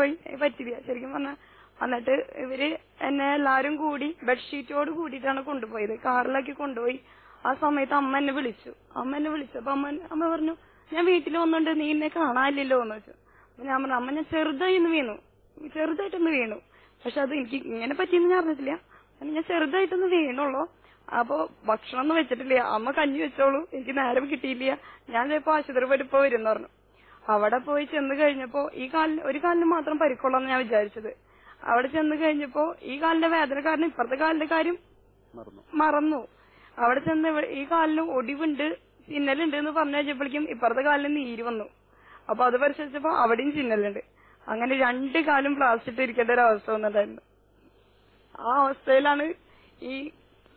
പറ്റില്ല ശരിക്കും പറഞ്ഞാൽ. എന്നിട്ട് ഇവര് എന്നെ എല്ലാരും കൂടി ബെഡ്ഷീറ്റോട് കൂടിയിട്ടാണ് കൊണ്ടുപോയത്, കാറിലാക്കി കൊണ്ടുപോയി. ആ സമയത്ത് അമ്മ എന്നെ വിളിച്ചു. അപ്പൊ അമ്മ പറഞ്ഞു, ഞാൻ വീട്ടിൽ വന്നോണ്ട് നീ എന്നെ കാണാനില്ലല്ലോ എന്ന് വെച്ചു. അപ്പൊ ഞാൻ പറഞ്ഞു, അമ്മ ഞാൻ ചെറുതായിട്ടൊന്ന് വീണു. പക്ഷെ അത് എനിക്ക് ഇങ്ങനെ പറ്റിയെന്ന് ഞാൻ അറിഞ്ഞിട്ടില്ല, ഞാൻ ചെറുതായിട്ടൊന്ന് വീണുള്ളൂ. അപ്പൊ ഭക്ഷണം ഒന്നും വെച്ചിട്ടില്ല, അമ്മ കഞ്ഞി വെച്ചോളൂ, എനിക്ക് നേരം കിട്ടിയില്ല, ഞാൻ ചിലപ്പോ ആശുപത്രി പോയിട്ട് ഇപ്പൊ വരും പറഞ്ഞു. അവിടെ പോയി ചെന്ന് കഴിഞ്ഞപ്പോ ഒരു കാലിന് മാത്രം പരിക്കുള്ളൂന്ന് ഞാൻ വിചാരിച്ചത്. അവിടെ ചെന്ന് കഴിഞ്ഞപ്പോ ഈ കാലിന്റെ വേദന കാരണം ഇപ്പുറത്തെ കാലിന്റെ കാര്യം മറന്നു. അവിടെ ചെന്ന് ഈ കാലിന് ഒടിവുണ്ട്, ചിന്നലുണ്ട് എന്ന് പറഞ്ഞു കഴിഞ്ഞപ്പോഴേക്കും ഇപ്പുറത്തെ കാലിന് നീര് വന്നു. അപ്പൊ അത് പരിശോധിച്ചപ്പോ അവിടെയും ചിന്നലുണ്ട്. അങ്ങനെ 2 കാലും പ്ലാസ്റ്റിക് ഇരിക്കേണ്ട ഒരു അവസ്ഥ വന്നിട്ടുണ്ടായിരുന്നു. ആ അവസ്ഥയിലാണ് ഈ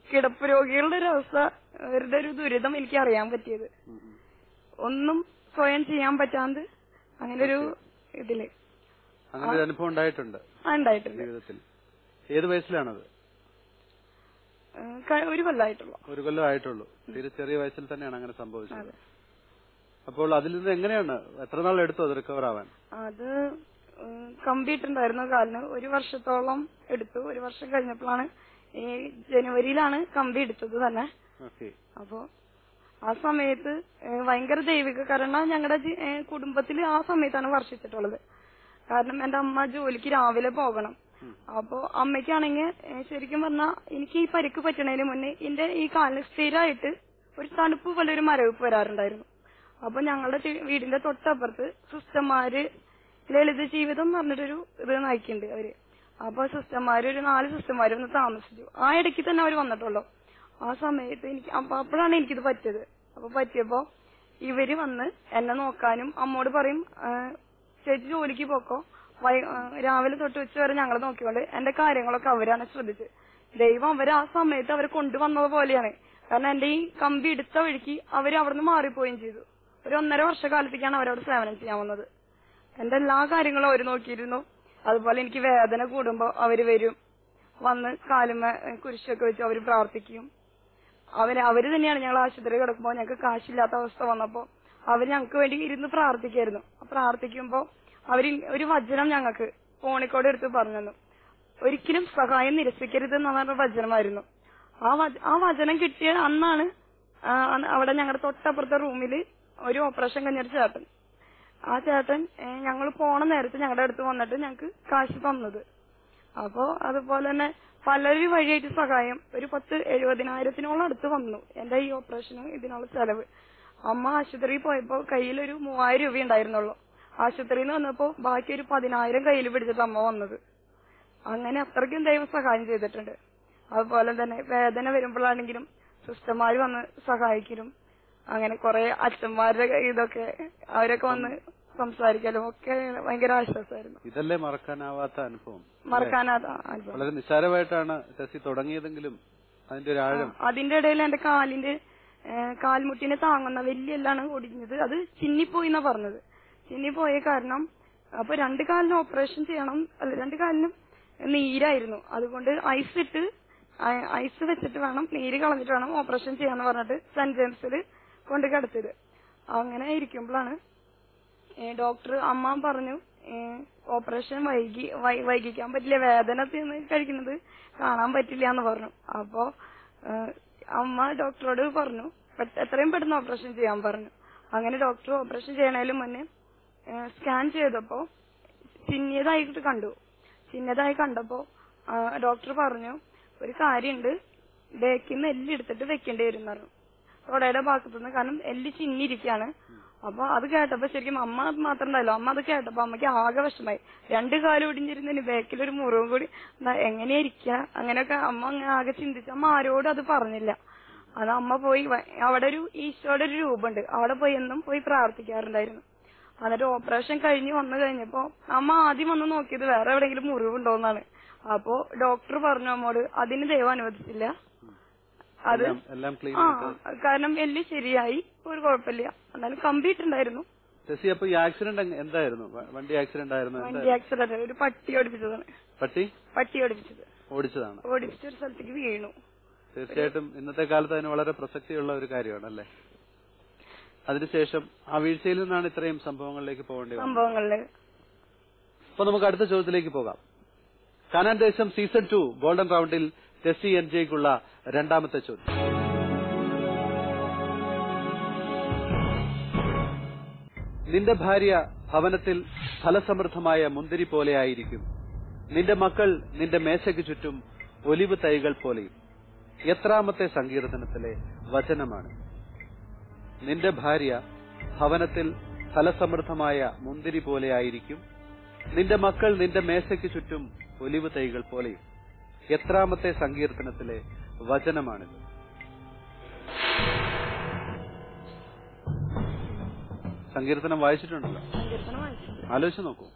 കിടപ്പ് രോഗികളുടെ ഒരു അവസ്ഥ, അവരുടെ ഒരു ദുരിതം എനിക്ക് അറിയാൻ പറ്റിയത്. ഒന്നും സ്വയം ചെയ്യാൻ പറ്റാണ്ട് അങ്ങനെ ഒരു ഇതില്
അങ്ങനെ ഒരു അനുഭവം ഉണ്ടായിട്ടുണ്ട് ജീവിതത്തിൽ. ഏത് വയസ്സിലാണത്?
1 കൊല്ലമായിട്ടുള്ളൂ.
1 കൊല്ലമായിട്ടുള്ളൂ. തീരെ ചെറിയ വയസ്സിൽ തന്നെയാണ് അങ്ങനെ സംഭവിച്ചത്. അപ്പോൾ അതിൽ നിന്ന് എങ്ങനെയാണ്, എത്ര നാൾ എടുത്തു അത് റിക്കവർ ആവാൻ?
അത് കമ്പിയിട്ടുണ്ടായിരുന്നു കാലിന്. 1 വർഷത്തോളം എടുത്തു. 1 വർഷം കഴിഞ്ഞപ്പോഴാണ് ഈ ജനുവരിയിലാണ് കമ്പി എടുത്തത് തന്നെ. അപ്പോ ആ സമയത്ത് ഭയങ്കര ദൈവിക കരുണ ഞങ്ങളുടെ കുടുംബത്തിൽ ആ സമയത്താണ് വർഷിച്ചിട്ടുള്ളത്. കാരണം എന്റെ അമ്മ ജോലിക്ക് രാവിലെ പോകണം. അപ്പോ അമ്മയ്ക്കാണെങ്കിൽ ശരിക്കും പറഞ്ഞാൽ എനിക്ക് ഈ പരിക്ക് പറ്റണതിന് മുന്നേ എന്റെ ഈ കാലിന് സ്ഥിരമായിട്ട് ഒരു തണുപ്പ് പോലെ ഒരു മരവിപ്പ് വരാറുണ്ടായിരുന്നു. അപ്പൊ ഞങ്ങളുടെ വീടിന്റെ തൊട്ടപ്പുറത്ത് സിസ്റ്റർമാര് ലളിത ജീവിതം എന്ന് പറഞ്ഞിട്ടൊരു ഇത് നയിക്കുന്നുണ്ട് അവര്. അപ്പൊ സിസ്റ്റർമാര് ഒരു 4 സിസ്റ്റർമാര് ഒന്ന് താമസിച്ചു. ആ ഇടയ്ക്ക് തന്നെ അവര് വന്നിട്ടുള്ളൂ. ആ സമയത്ത് എനിക്ക് അപ്പോഴാണ് എനിക്കിത് പറ്റിയത്. അപ്പൊ പറ്റിയപ്പോ ഇവര് വന്ന് എന്നെ നോക്കാനും അമ്മോട് പറയും ചേച്ചി ജോലിക്ക് പോക്കോ, രാവിലെ തൊട്ട് ഉച്ച വരെ ഞങ്ങൾ നോക്കിക്കൊണ്ട് എന്റെ കാര്യങ്ങളൊക്കെ അവരാണ് ശ്രദ്ധിച്ചത്. ദൈവം അവര് ആ സമയത്ത് അവരെ കൊണ്ടുവന്നത് പോലെയാണ്. കാരണം എന്റെ ഈ കമ്പി എടുത്ത വഴിക്ക് അവര് അവിടുന്ന് മാറിപ്പോവുകയും ചെയ്തു. ഒരു 1.5 വർഷക്കാലത്തേക്കാണ് അവരവിടെ സേവനം ചെയ്യാൻ വന്നത്. എന്റെ എല്ലാ കാര്യങ്ങളും അവര് നോക്കിയിരുന്നു. അതുപോലെ എനിക്ക് വേദന കൂടുമ്പോ അവര് വരും, വന്ന് കാലുമ കുരിശൊക്കെ വെച്ച് അവര് പ്രാർത്ഥിക്കും. അവര് തന്നെയാണ് ഞങ്ങൾ ആശുപത്രി കിടക്കുമ്പോ ഞങ്ങൾക്ക് കാശില്ലാത്ത അവസ്ഥ വന്നപ്പോ അവര് ഞങ്ങൾക്ക് വേണ്ടി ഇരുന്ന് പ്രാർത്ഥിക്കായിരുന്നു. പ്രാർത്ഥിക്കുമ്പോ അവര് ഒരു വചനം ഞങ്ങൾക്ക് ഫോണിക്കോട് എടുത്ത് പറഞ്ഞു തന്നു. ഒരിക്കലും സഹായം നിരസിക്കരുത് എന്ന് പറഞ്ഞ വചനമായിരുന്നു. ആ വചനം കിട്ടിയ അന്നാണ് അവിടെ ഞങ്ങളുടെ തൊട്ടപ്പുറത്തെ റൂമില് ഒരു ഓപ്പറേഷൻ കഴിഞ്ഞൊരു ചേട്ടൻ, ആ ചേട്ടൻ ഞങ്ങൾ പോണ നേരത്ത് ഞങ്ങളുടെ അടുത്ത് വന്നിട്ട് ഞങ്ങൾക്ക് കാശ് തന്നത്. അപ്പോ അതുപോലെ തന്നെ പലരും വഴിയായിട്ട് സഹായം ഒരു 70,000-ത്തിനോളം അടുത്ത് വന്നു എന്റെ ഈ ഓപ്പറേഷനും ഇതിനുള്ള ചെലവ്. അമ്മ ആശുപത്രിയിൽ പോയപ്പോ കയ്യിൽ ഒരു 3,000 രൂപ ഉണ്ടായിരുന്നുള്ളൂ. ആശുപത്രിയിൽ നിന്ന് വന്നപ്പോ ബാക്കി ഒരു 10,000 കയ്യിൽ പിടിച്ചിട്ട് അമ്മ വന്നത്. അങ്ങനെ അത്രയ്ക്കും ദൈവം സഹായം ചെയ്തിട്ടുണ്ട്. അതുപോലെ തന്നെ വേദന വരുമ്പോഴാണെങ്കിലും സിസ്റ്റർമാര് വന്ന് സഹായിക്കലും, അങ്ങനെ കുറെ അച്ഛന്മാരുടെ ഇതൊക്കെ അവരൊക്കെ വന്ന് സംസാരിക്കലും ഒക്കെ ഭയങ്കര ആശ്വാസമായിരുന്നു.
ഇതല്ലേ മറക്കാനാവാത്ത അനുഭവം?
മറക്കാനാവാത്ത അനുഭവം.
വളരെ നിസ്സാരമായിട്ടാണ് ടെസ്സി തുടങ്ങിയതെങ്കിലും അതിന്റെ ഒരു ആഴം.
അതിന്റെ ഇടയിൽ എന്റെ കാൽമുട്ടിനെ താങ്ങുന്ന വലിയെല്ലാണ് ഒടിഞ്ഞത്. അത് ചിന്നിപ്പോയി എന്നാ പറഞ്ഞത്. ചിന്നിപ്പോയ കാരണം അപ്പൊ 2 കാലിനും ഓപ്പറേഷൻ ചെയ്യണം, 2 കാലിനും നീരായിരുന്നു. അതുകൊണ്ട് ഐസ് വെച്ചിട്ട് വേണം, നീര് കളഞ്ഞിട്ട് വേണം ഓപ്പറേഷൻ ചെയ്യാന്ന് പറഞ്ഞിട്ട് സെന്റ് ജെയിംസിൽ കൊണ്ട് കിടത്തിയത്. അങ്ങനെ ഇരിക്കുമ്പോഴാണ് ഡോക്ടർ അമ്മ പറഞ്ഞു ഓപ്പറേഷൻ വൈകിക്കാൻ പറ്റില്ല, വേദന കഴിക്കുന്നത് കാണാൻ പറ്റില്ല എന്ന് പറഞ്ഞു. അപ്പോ അമ്മ ഡോക്ടറോട് പറഞ്ഞു എത്രയും പെട്ടെന്ന് ഓപ്പറേഷൻ ചെയ്യാൻ പറഞ്ഞു. അങ്ങനെ ഡോക്ടർ ഓപ്പറേഷൻ ചെയ്യണതിലും മുന്നേ സ്കാൻ ചെയ്തപ്പോ ചിന്നതായി കണ്ടപ്പോ ഡോക്ടർ പറഞ്ഞു ഒരു കാര്യമുണ്ട്, ബേക്കിന്ന് എല്ല് എടുത്തിട്ട് വെക്കേണ്ടി വരും പറഞ്ഞു തൊടയുടെ ഭാഗത്തുനിന്ന്. കാരണം എല്ല് ചിന്നിരിക്കാണ്. അപ്പൊ അത് കേട്ടപ്പോ ശരിക്കും അമ്മ മാത്രം ഉണ്ടായല്ലോ, അമ്മ അത് കേട്ടപ്പോ അമ്മയ്ക്ക് ആകെ വിഷമായി. 2 കാലും ഒടിഞ്ഞിരുന്നതിന് ബാക്കിലൊരു മുറിവും കൂടി എങ്ങനെയാ ഇരിക്കുക, അങ്ങനെയൊക്കെ അമ്മ അങ്ങനെ ആകെ ചിന്തിച്ചു. അമ്മ ആരോടും അത് പറഞ്ഞില്ല. അത് അമ്മ പോയി അവിടെ ഒരു ഈശോയുടെ ഒരു രൂപമുണ്ട്, അവിടെ പോയി എന്നും പോയി പ്രാർത്ഥിക്കാറുണ്ടായിരുന്നു. എന്നിട്ട് ഓപ്പറേഷൻ വന്നു കഴിഞ്ഞപ്പോ അമ്മ ആദ്യം വന്ന് നോക്കിയത് വേറെ എവിടെയെങ്കിലും മുറിവുണ്ടോന്നാണ്. അപ്പോ ഡോക്ടർ പറഞ്ഞു അമ്മോട് അതിന് ദൈവം അനുവദിച്ചില്ല, അത് കാരണം എല്ല് ശരിയായി, ഒരു കുഴപ്പമില്ല, എന്നാലും കമ്പിയിട്ടുണ്ടായിരുന്നു.
ആക്സിഡന്റ് എന്തായിരുന്നു? വണ്ടി ആക്സിഡന്റ് ആയിരുന്നു?
വണ്ടി ആക്സിഡന്റ്, ഒരു പട്ടി ഓടിപ്പിച്ചതാണ്. പട്ടി ഓടിപ്പിച്ചതാണ്. ഓടിപ്പിച്ച ഒരു സ്ഥലത്തേക്ക് വീണു.
തീർച്ചയായിട്ടും ഇന്നത്തെ കാലത്ത് അതിന് വളരെ പ്രസക്തിയുള്ള ഒരു കാര്യമാണ് അല്ലേ? അതിനുശേഷം ആ വീഴ്ചയിൽ നിന്നാണ് ഇത്രയും സംഭവങ്ങളിലേക്ക് പോകേണ്ടി വന്നത്. അപ്പൊ നമുക്ക് അടുത്ത ചോദ്യത്തിലേക്ക് പോകാം. കാനാൻ ദേശം സീസൺ 2 ഗോൾഡൻ റൗണ്ടിൽ ടെസ്സി എൻജെയ്ക്കുള്ള 2ാമത്തെ ചോദ്യം. നിന്റെ ഭാര്യ ഭവനത്തിൽ ഫലസമൃദ്ധമായ മുന്തിരി പോലെയായിരിക്കും, നിന്റെ മക്കൾ നിന്റെ മേശയ്ക്ക് ചുറ്റും ഒലിവ് തൈകൾ പോലെയും. എത്രാമത്തെ സങ്കീർത്തനത്തിലെ വചനമാണ്? നിന്റെ ഭാര്യ ഭവനത്തിൽ ഫലസമൃദ്ധമായ മുന്തിരി പോലെയായിരിക്കും, നിന്റെ മക്കൾ നിന്റെ മേശയ്ക്ക് ചുറ്റും ഒലിവ് തൈകൾ പോലെയും. എത്രാമത്തെ സങ്കീർത്തനത്തിലെ വചനമാണിത്? സങ്കീർത്തനം വായിച്ചിട്ടുണ്ടല്ലോ, ആലോചിച്ച് നോക്കൂ.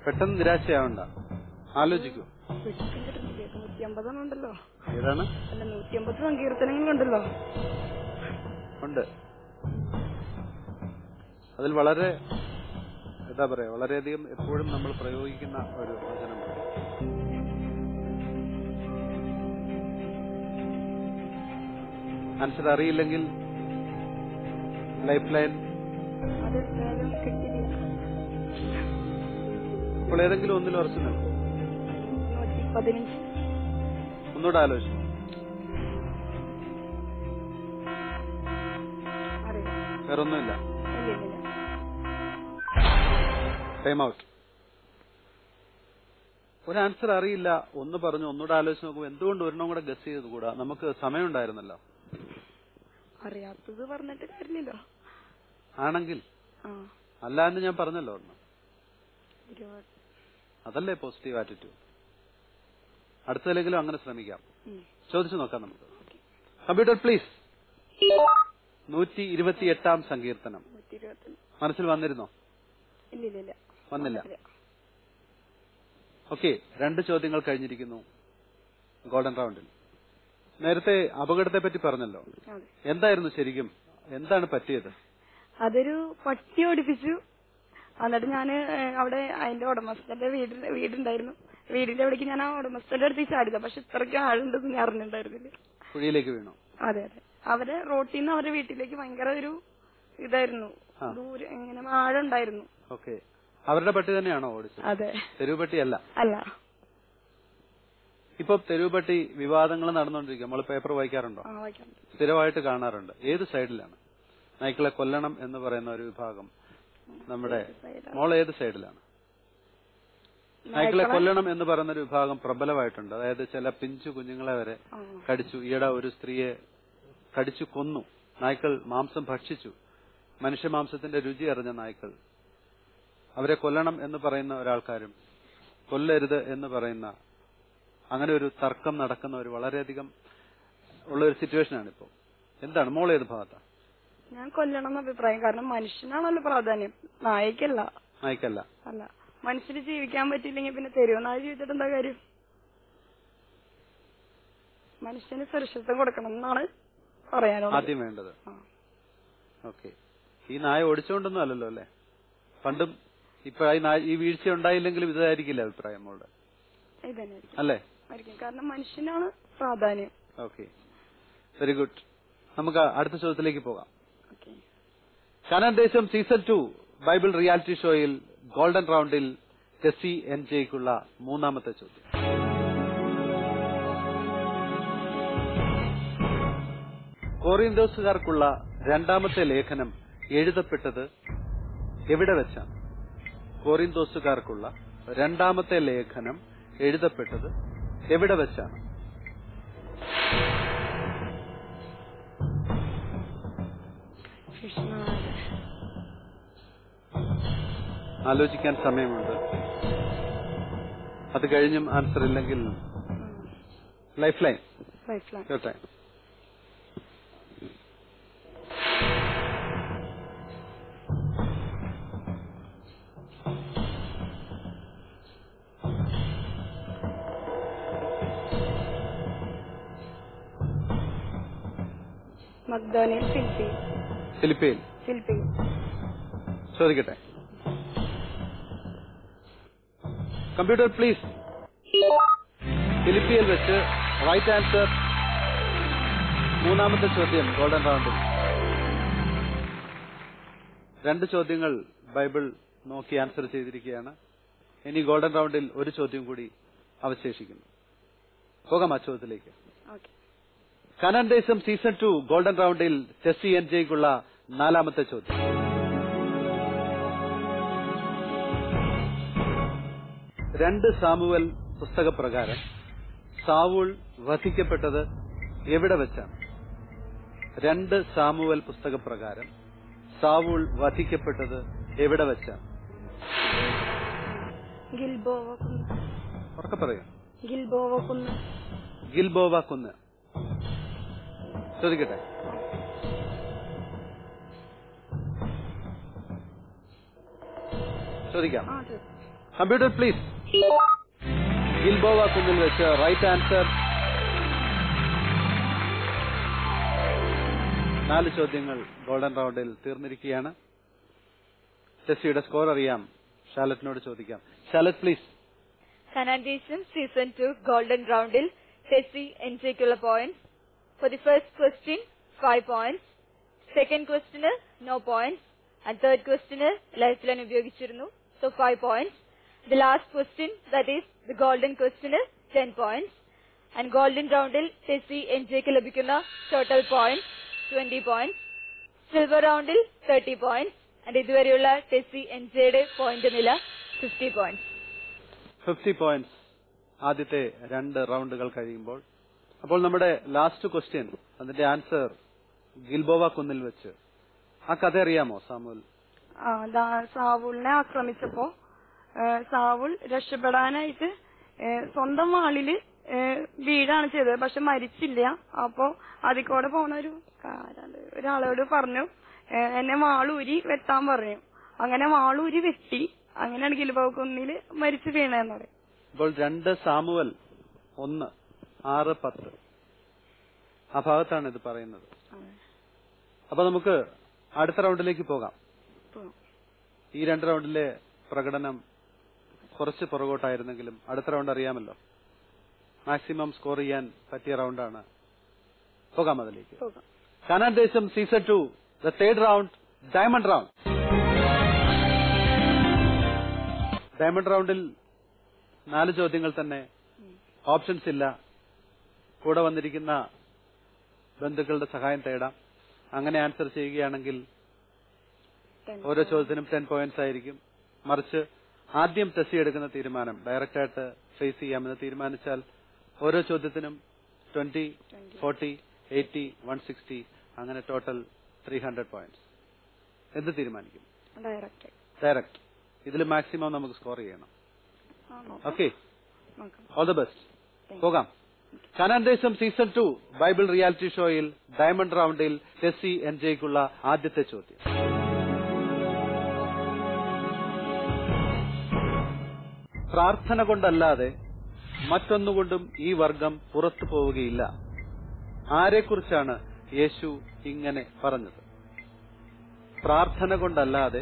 പെട്ടെന്ന് നിരാശയാവണ്ട, ആലോചിക്കൂ.
150 ഉണ്ടല്ലോ.
ഏതാണ്?
അല്ല, 150 സങ്കീർത്തനങ്ങളുണ്ടല്ലോ.
ഉണ്ട്. അതിൽ വളരെ എന്താ പറയാ, വളരെയധികം എപ്പോഴും നമ്മൾ പ്രയോഗിക്കുന്ന ഒരു വചനമാണ്. ആൻസർ അറിയില്ലെങ്കിൽ ലൈഫ് ലൈൻ ഇപ്പോൾ ഏതെങ്കിലും ഒന്നിൽ ഉറച്ചു നിൽക്കും.
115.
ഒന്നുകൂടെ ആലോചിച്ചു. വേറൊന്നുമില്ല. Time out. ഒരു ആൻസർ അറിയില്ല, ഒന്ന് പറഞ്ഞു, ഒന്നുകൂടെ ആലോചിച്ച് നോക്കുമ്പോൾ എന്തുകൊണ്ട് ഒരെണ്ണം കൂടെ ഗസ് ചെയ്തുകൂടാ? നമുക്ക് സമയമുണ്ടായിരുന്നല്ലോ.
അറിയാത്തത് പറഞ്ഞിട്ട് കാര്യമില്ല.
ആണെങ്കിൽ അല്ലാന്ന് ഞാൻ പറഞ്ഞല്ലോ ഒരെണ്ണം. അതല്ലേ പോസിറ്റീവ് ആറ്റിറ്റ്യൂഡ്. അടുത്തതിലെങ്കിലും അങ്ങനെ ശ്രമിക്കാം. ചോദിച്ചു നോക്കാം നമുക്ക്. Computer please. 128 സങ്കീർത്തനം മനസ്സിൽ വന്നിരുന്നോ? വന്നില്ല. ഓക്കെ, 2 ചോദ്യങ്ങൾ കഴിഞ്ഞിരിക്കുന്നു ഗോൾഡൻ റൗണ്ടിൽ. നേരത്തെ അപകടത്തെ പറ്റി പറഞ്ഞല്ലോ, എന്തായിരുന്നു ശരിക്കും, എന്താണ് പറ്റിയത്?
അതൊരു പട്ടി ഓടിപ്പിച്ചു. എന്നിട്ട് ഞാൻ അവിടെ അതിന്റെ ഉടമസ്ഥന്റെ വീടുണ്ടായിരുന്നു. വീടിന്റെ അവിടേക്ക് ഞാൻ ആ ഉടമസ്ഥന്റെ അടുത്ത് ചാടില്ല. പക്ഷെ ഇത്രയ്ക്ക് ആളുണ്ടെന്ന് ഞാൻ അറിഞ്ഞിട്ടുണ്ടായിരുന്നില്ല.
കുഴിയിലേക്ക് വീണു.
അതെ അതെ. അവരെ റോട്ടിൽ നിന്ന് അവരുടെ വീട്ടിലേക്ക് ഭയങ്കര ഒരു ഇതായിരുന്നു, ദൂരം ഇങ്ങനെ ആഴുണ്ടായിരുന്നു.
ഓക്കെ, അവരുടെ പട്ടി തന്നെയാണോ ഓടിച്ചത്?
അതെ.
തെരുവ് പട്ടിയല്ല?
അല്ല.
ഇപ്പൊ തെരുവ് പട്ടി വിവാദങ്ങൾ നടന്നുകൊണ്ടിരിക്കുക. നമ്മൾ പേപ്പർ വായിക്കാറുണ്ടോ? സ്ഥിരമായിട്ട് കാണാറുണ്ട്. ഏത് സൈഡിലാണ്? നായ്ക്കളെ കൊല്ലണം എന്ന് പറയുന്ന ഒരു വിഭാഗം നമ്മുടെ മോൾ ഏത് സൈഡിലാണ്? നായ്ക്കളെ കൊല്ലണം എന്ന് പറയുന്ന ഒരു വിഭാഗം പ്രബലമായിട്ടുണ്ട്. അതായത് ചില പിഞ്ചു കുഞ്ഞുങ്ങളെ വരെ കടിച്ചു. ഈയിടെ ഒരു സ്ത്രീയെ കടിച്ചു കൊന്നു. നായ്ക്കൾ മാംസം ഭക്ഷിച്ചു. മനുഷ്യമാംസത്തിന്റെ രുചി അറിഞ്ഞ നായ്ക്കൾ. അവരെ കൊല്ലണം എന്ന് പറയുന്ന ഒരാൾക്കാരും കൊല്ലരുത് എന്ന് പറയുന്ന, അങ്ങനെ ഒരു തർക്കം നടക്കുന്ന ഒരു വളരെയധികം ഉള്ള ഒരു സിറ്റുവേഷനാണ് ഇപ്പോ. എന്താണ് മോൾ ഏത് ഭാഗത്താണ്?
ഞാൻ കൊല്ലണം എന്ന അഭിപ്രായം. കാരണം മനുഷ്യനാണല്ലോ പ്രാധാന്യം, നായ്ക്കല്ല.
നായ്ക്കല്ല.
അല്ല, മനുഷ്യന് ജീവിക്കാൻ പറ്റിയില്ലെങ്കിൽ പിന്നെ തെരുവ് നായ ജീവിച്ചിട്ട് എന്താ കാര്യം? മനുഷ്യന് സുരക്ഷിതത്വം കൊടുക്കണം എന്നാണ് പറയാനുള്ളത്
ആദ്യം വേണ്ടത്. ഓക്കെ, ഈ നായ ഓടിച്ചുകൊണ്ടൊന്നും അല്ലല്ലോ അല്ലെ? പണ്ടും ഇപ്പൊ ഈ വീഴ്ച ഉണ്ടായില്ലെങ്കിലും ഇതായിരിക്കില്ല അഭിപ്രായം മോളുടെ, അല്ലേ?
കാരണം മനുഷ്യനാണ് പ്രാധാന്യം.
Okay, very good. നമുക്ക് അടുത്ത ചോദ്യത്തിലേക്ക് പോകാം. കാനാൻ ദേശം സീസൺ 2 ബൈബിൾ റിയാലിറ്റി ഷോയിൽ ഗോൾഡൻ റൗണ്ടിൽ ടെസ്സി NJ-ക്കുള്ള 3ാമത്തെ ചോദ്യം. കോറിന്തോസുകാർക്കുള്ള 2ാമത്തെ ലേഖനം എഴുതപ്പെട്ടത് എവിടെ വെച്ചാണ്? കോറിന്തോസുകാർക്കുള്ള 2ാമത്തെ ലേഖനം എഴുതപ്പെട്ടത് എവിടെ വെച്ചാണ്? ആലോചിക്കാൻ സമയമുണ്ട്. അത് കഴിഞ്ഞും ആൻസർ ഇല്ലെങ്കിൽ ലൈഫ് ലൈൻ. കേട്ടെ, ഫിലിപ്പിയിൽ. ചോദിക്കട്ടെ. Computer please. ഫിലിപ്പിയിൽ വെച്ച് റൈറ്റ് ആൻസർ. 3ാമത്തെ ചോദ്യം ഗോൾഡൻ റൗണ്ടിൽ. 2 ചോദ്യങ്ങൾ ബൈബിൾ നോക്കി ആൻസർ ചെയ്തിരിക്കുകയാണ്. ഇനി ഗോൾഡൻ റൗണ്ടിൽ ഒരു ചോദ്യം കൂടി അവശേഷിക്കുന്നു. പോകാം ആ ചോദ്യത്തിലേക്ക്. കാനാൻ ദേശം സീസൺ 2 ഗോൾഡൻ റൗണ്ടിൽ ടെസ്സി NJ-ക്കുള്ള 4ാമത്തെ ചോദ്യം. രണ്ട് സാമുവൽ പുസ്തകപ്രകാരം സാവൂൾ വധിക്കപ്പെട്ടത് എവിടെ വെച്ചാണ്? 2 സാമുവൽ പുസ്തകപ്രകാരം സാവൂൾ വധിക്കപ്പെട്ടത് എവിടെ വെച്ചാണ്? ഉറക്കെ പറയാം. ഗിൽബോവ കുന്ന്. ചോദിക്കട്ടെ. ചോദിക്കാം. Computer please. ഗിൽബോവ കുന്നിൽ വെച്ച് റൈറ്റ് ആൻസർ. 4 ചോദ്യങ്ങൾ ഗോൾഡൻ റൗണ്ടിൽ തീർന്നിരിക്കുകയാണ്. ടെസ്സിയുടെ സ്കോർ അറിയാം. ഷാലറ്റിനോട് ചോദിക്കാം. Shalet please.
Kanaandesham season 2 golden റൗണ്ടിൽ ടെസ്സി എൻജെക്കുള്ള points. For the first question 5 points. Second ക്വസ്റ്റ്യന് നോ പോയിന്റ്സ്. ആൻഡ് തേർഡ് ക്വസ്റ്റ്യന് ലൈഫ് ലൈൻ ഉപയോഗിച്ചിരുന്നു. So 5 points. The last question that is the golden ക്വസ്റ്റ്യന് 10 points. ആൻഡ് ഗോൾഡൻ റൗണ്ടിൽ ടെസ്സി എൻജെക്ക് ലഭിക്കുന്ന ടോട്ടൽ പോയിന്റ്സ് 20 points. സിൽവർ റൗണ്ടിൽ 30 points. ആൻഡ് ഇതുവരെയുള്ള ടെസ്സി എൻജെയുടെ പോയിന്റ് നില 50 points.
50 points ആദ്യത്തെ 2 റൗണ്ടുകൾ കഴിയുമ്പോൾ. അപ്പോൾ നമ്മുടെ ലാസ്റ്റ് ക്വസ്റ്റ്യൻ, അതിന്റെ ആൻസർ ഗിൽബോവ കുന്നിൽ വെച്ച്. ആ കഥ അറിയാമോ സാമുൽ?
സാവുളിനെ ആക്രമിച്ചപ്പോ സാവുൾ രക്ഷപ്പെടാനായിട്ട് സ്വന്തം വാളില് വീടാണ് ചെയ്തത്. പക്ഷെ മരിച്ചില്ല. അപ്പോ അതിക്കൂടെ പോണ ഒരാളോട് പറഞ്ഞു എന്നെ വാളൂരി വെട്ടാൻ പറഞ്ഞു. അങ്ങനെ വാളൂരി വെട്ടി. അങ്ങനെയാണ് ഗിൽബോവ കുന്നില് മരിച്ചു വീണെന്ന് പറയും.
ഇപ്പോൾ 2 സാമുവൽ 1, 6, 10 ആ ഭാഗത്താണ് ഇത് പറയുന്നത്. അപ്പൊ നമുക്ക് അടുത്ത റൗണ്ടിലേക്ക് പോകാം. ഈ 2 റൗണ്ടിലെ പ്രകടനം കുറച്ച് പുറകോട്ടായിരുന്നെങ്കിലും അടുത്ത റൗണ്ട് അറിയാമല്ലോ. മാക്സിമം സ്കോർ ചെയ്യാൻ പറ്റിയ റൗണ്ടാണ്. പോകാം അതിലേക്ക്. കാനാൻ ദേശം season 2 the third round, diamond round. Diamond റൗണ്ടിൽ 4 ചോദ്യങ്ങൾ തന്നെ. ഓപ്ഷൻസ് ഇല്ല. കൂടെ വന്നിരിക്കുന്ന ബന്ധുക്കളുടെ സഹായം തേടാം. അങ്ങനെ ആൻസർ ചെയ്യുകയാണെങ്കിൽ ഓരോ ചോദ്യത്തിനും 10 points ആയിരിക്കും. മറിച്ച് ആദ്യം ടെസ്സി എടുക്കുന്ന തീരുമാനം ഡയറക്റ്റായിട്ട് ഫേസ് ചെയ്യാമെന്ന് തീരുമാനിച്ചാൽ ഓരോ ചോദ്യത്തിനും 20, 40, 80, 160 അങ്ങനെ ടോട്ടൽ 300 points. എന്ത് തീരുമാനിക്കും? ഡയറക്റ്റ്. ഇതിൽ മാക്സിമം നമുക്ക് സ്കോർ ചെയ്യണം. Okay, all the best. പോകാം. കാനാൻ ദേശം സീസൺ 2 ബൈബിൾ റിയാലിറ്റി ഷോയിൽ ഡയമണ്ട് റൗണ്ടിൽ ടെസ്സി എൻജെക്കുള്ള ആദ്യത്തെ ചോദ്യം. പ്രാർത്ഥന കൊണ്ടല്ലാതെ മറ്റൊന്നുകൊണ്ടും ഈ വർഗം പുറത്തു പോവുകയില്ല. ആരെക്കുറിച്ചാണ് യേശു ഇങ്ങനെ പറഞ്ഞത്? പ്രാർത്ഥന കൊണ്ടല്ലാതെ